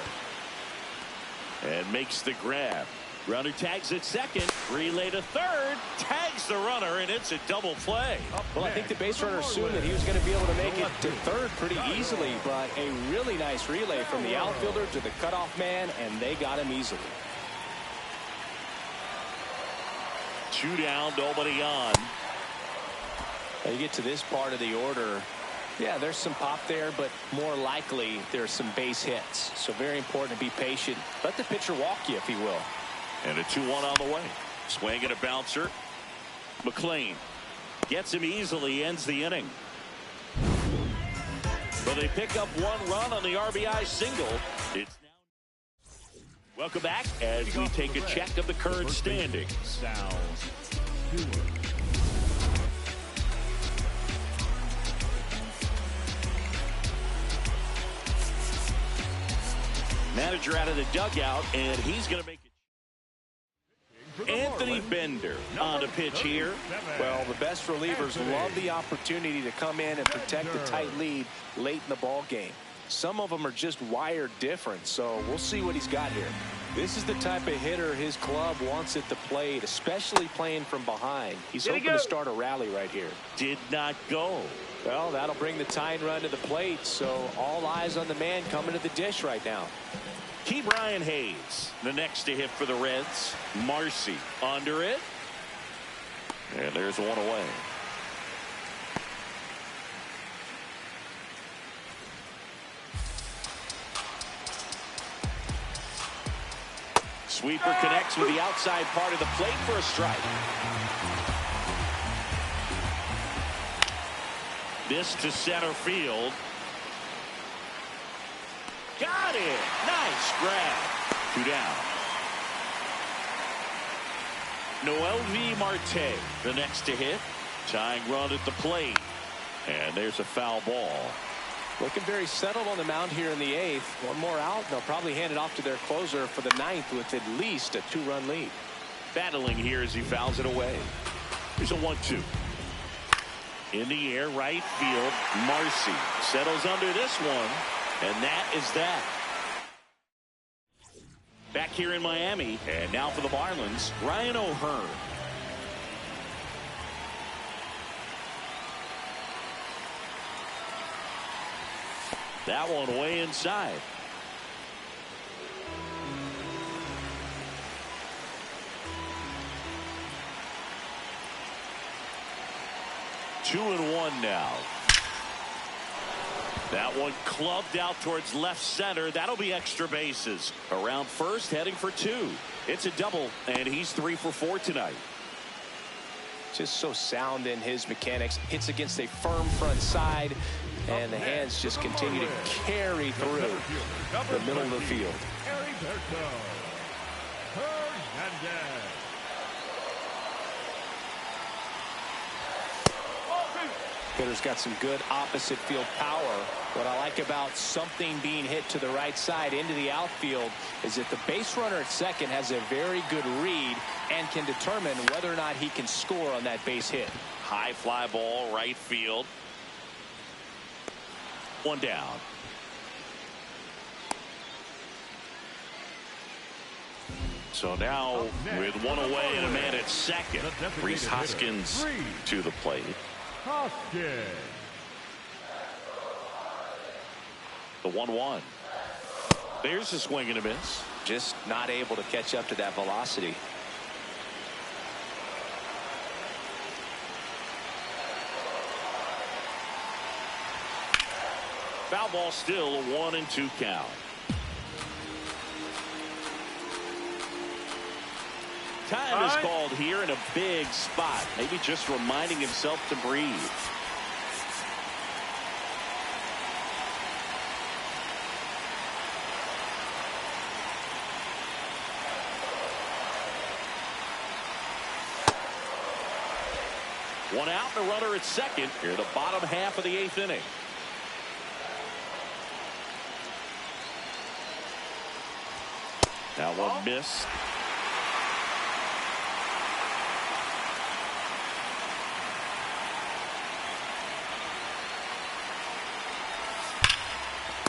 And makes the grab. Runner tags at second, relay to third, tags the runner, and it's a double play. Well, I think the base runner assumed that he was going to be able to make it to third pretty easily, but a really nice relay from the outfielder to the cutoff man, and they got him easily. 2 down, nobody on. Now you get to this part of the order. Yeah, there's some pop there, but more likely there's some base hits. So very important to be patient. Let the pitcher walk you, if he will. And a 2-1 on the way. Swing and a bouncer. McLean gets him easily, ends the inning. So they pick up 1 run on the RBI single. It's now. Welcome back as we take a check of the current standings. Manager out of the dugout, and he's going to make it. Anthony Bender on the pitch here. Well, the best relievers love the opportunity to come in and protect a tight lead late in the ball game. Some of them are just wired different, so we'll see what he's got here. This is the type of hitter his club wants at the plate, especially playing from behind. He's hoping to start a rally right here. Did not go. Well, that'll bring the tying run to the plate, so all eyes on the man coming to the dish right now. Key Brian Hayes, the next to hit for the Reds. Marcy under it. And there's one away. Sweeper connects with the outside part of the plate for a strike. This to center field. Got it. Nice grab. 2 down. Noel V. Marte, the next to hit. Tying run at the plate. And there's a foul ball. Looking very settled on the mound here in the 8th. 1 more out. They'll probably hand it off to their closer for the 9th with at least a 2-run lead. Battling here as he fouls it away. Here's a 1-2. In the air, right field. Marcy settles under this one. And that is that. Back here in Miami, and now for the Marlins, Ryan O'Hearn. That one way inside. Two and one now. That one clubbed out towards left center. That'll be extra bases. Around first, heading for 2. It's a double, and he's 3 for 4 tonight. Just so sound in his mechanics. Hits against a firm front side, and the hands just continue to carry through the middle of the field. Hitter's got some good opposite field power. What I like about something being hit to the right side into the outfield is that the base runner at second has a very good read and can determine whether or not he can score on that base hit. High fly ball, right field. One down. So now with one away and a man at second, Rhys Hoskins to the plate. The 1-1. There's a swing and a miss. Just not able to catch up to that velocity. Foul ball, still a 1-2 count. Time is called here in a big spot. Maybe just reminding himself to breathe. One out and a runner at second here in the bottom half of the 8th inning. Now one missed.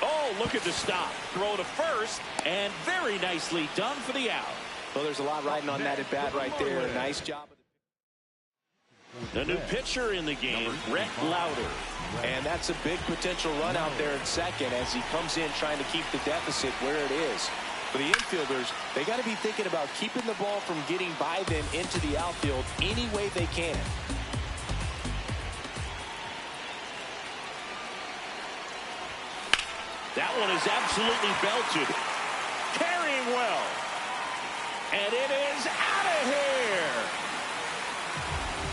Oh, look at the stop. Throw to first, and very nicely done for the out. Well, there's a lot riding on that at bat right there. Nice job. The new pitcher in the game, Rhett Lauder. And that's a big potential run out there at second as he comes in trying to keep the deficit where it is. For the infielders, they got to be thinking about keeping the ball from getting by them into the outfield any way they can. That one is absolutely belted. Carrying well. And it is out of here.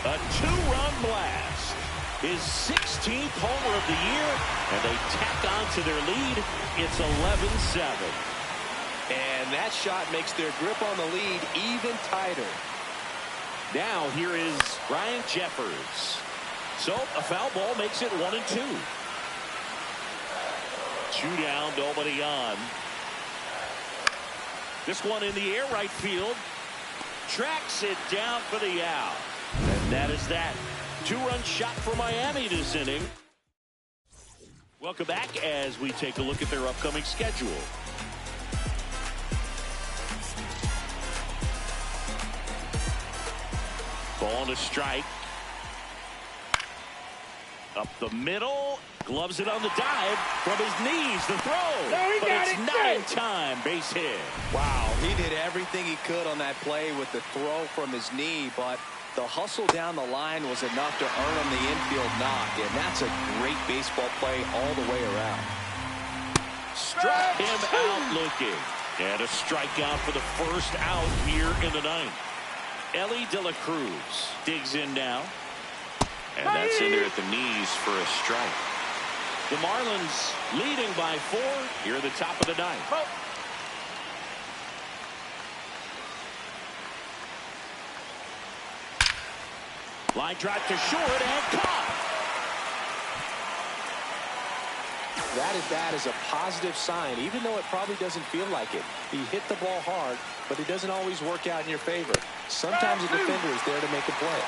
A 2-run blast. His 16th homer of the year. And they tack on to their lead. It's 11-7. And that shot makes their grip on the lead even tighter. Now here is Ryan Jeffers. So a foul ball makes it 1-2. 2 down, nobody on. This one in the air, right field. Tracks it down for the out. And that is that. 2-run shot for Miami this inning. Welcome back as we take a look at their upcoming schedule. Ball to strike. Up the middle. Gloves it on the dive from his knees. The throw. But it's not in time. Base hit. Wow, he did everything he could on that play with the throw from his knee, but the hustle down the line was enough to earn him the infield knock, and that's a great baseball play all the way around. Struck him out looking. And a strikeout for the first out here in the 9th. Ellie De La Cruz digs in now. And that's in there at the knees for a strike. The Marlins leading by 4 here at the top of the 9th. Line drive to short and caught. That at bat is a positive sign, even though it probably doesn't feel like it. He hit the ball hard, but it doesn't always work out in your favor. Sometimes a defender is there to make a play.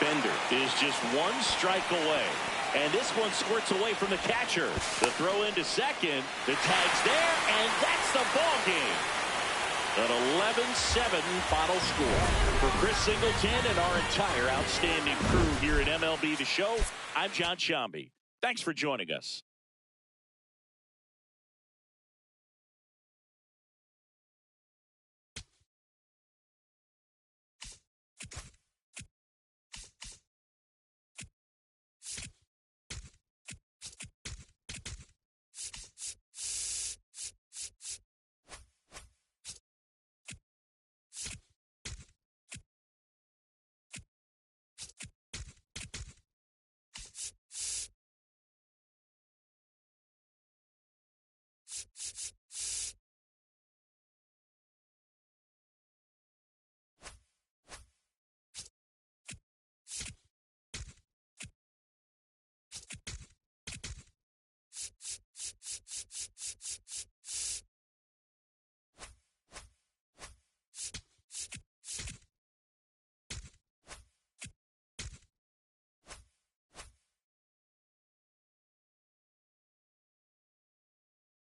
Bender is just 1 strike away. And this one squirts away from the catcher. The throw into second. The tag's there, and that's the ball game. An 11-7 final score. For Chris Singleton and our entire outstanding crew here at MLB The Show, I'm John Shambi. Thanks for joining us.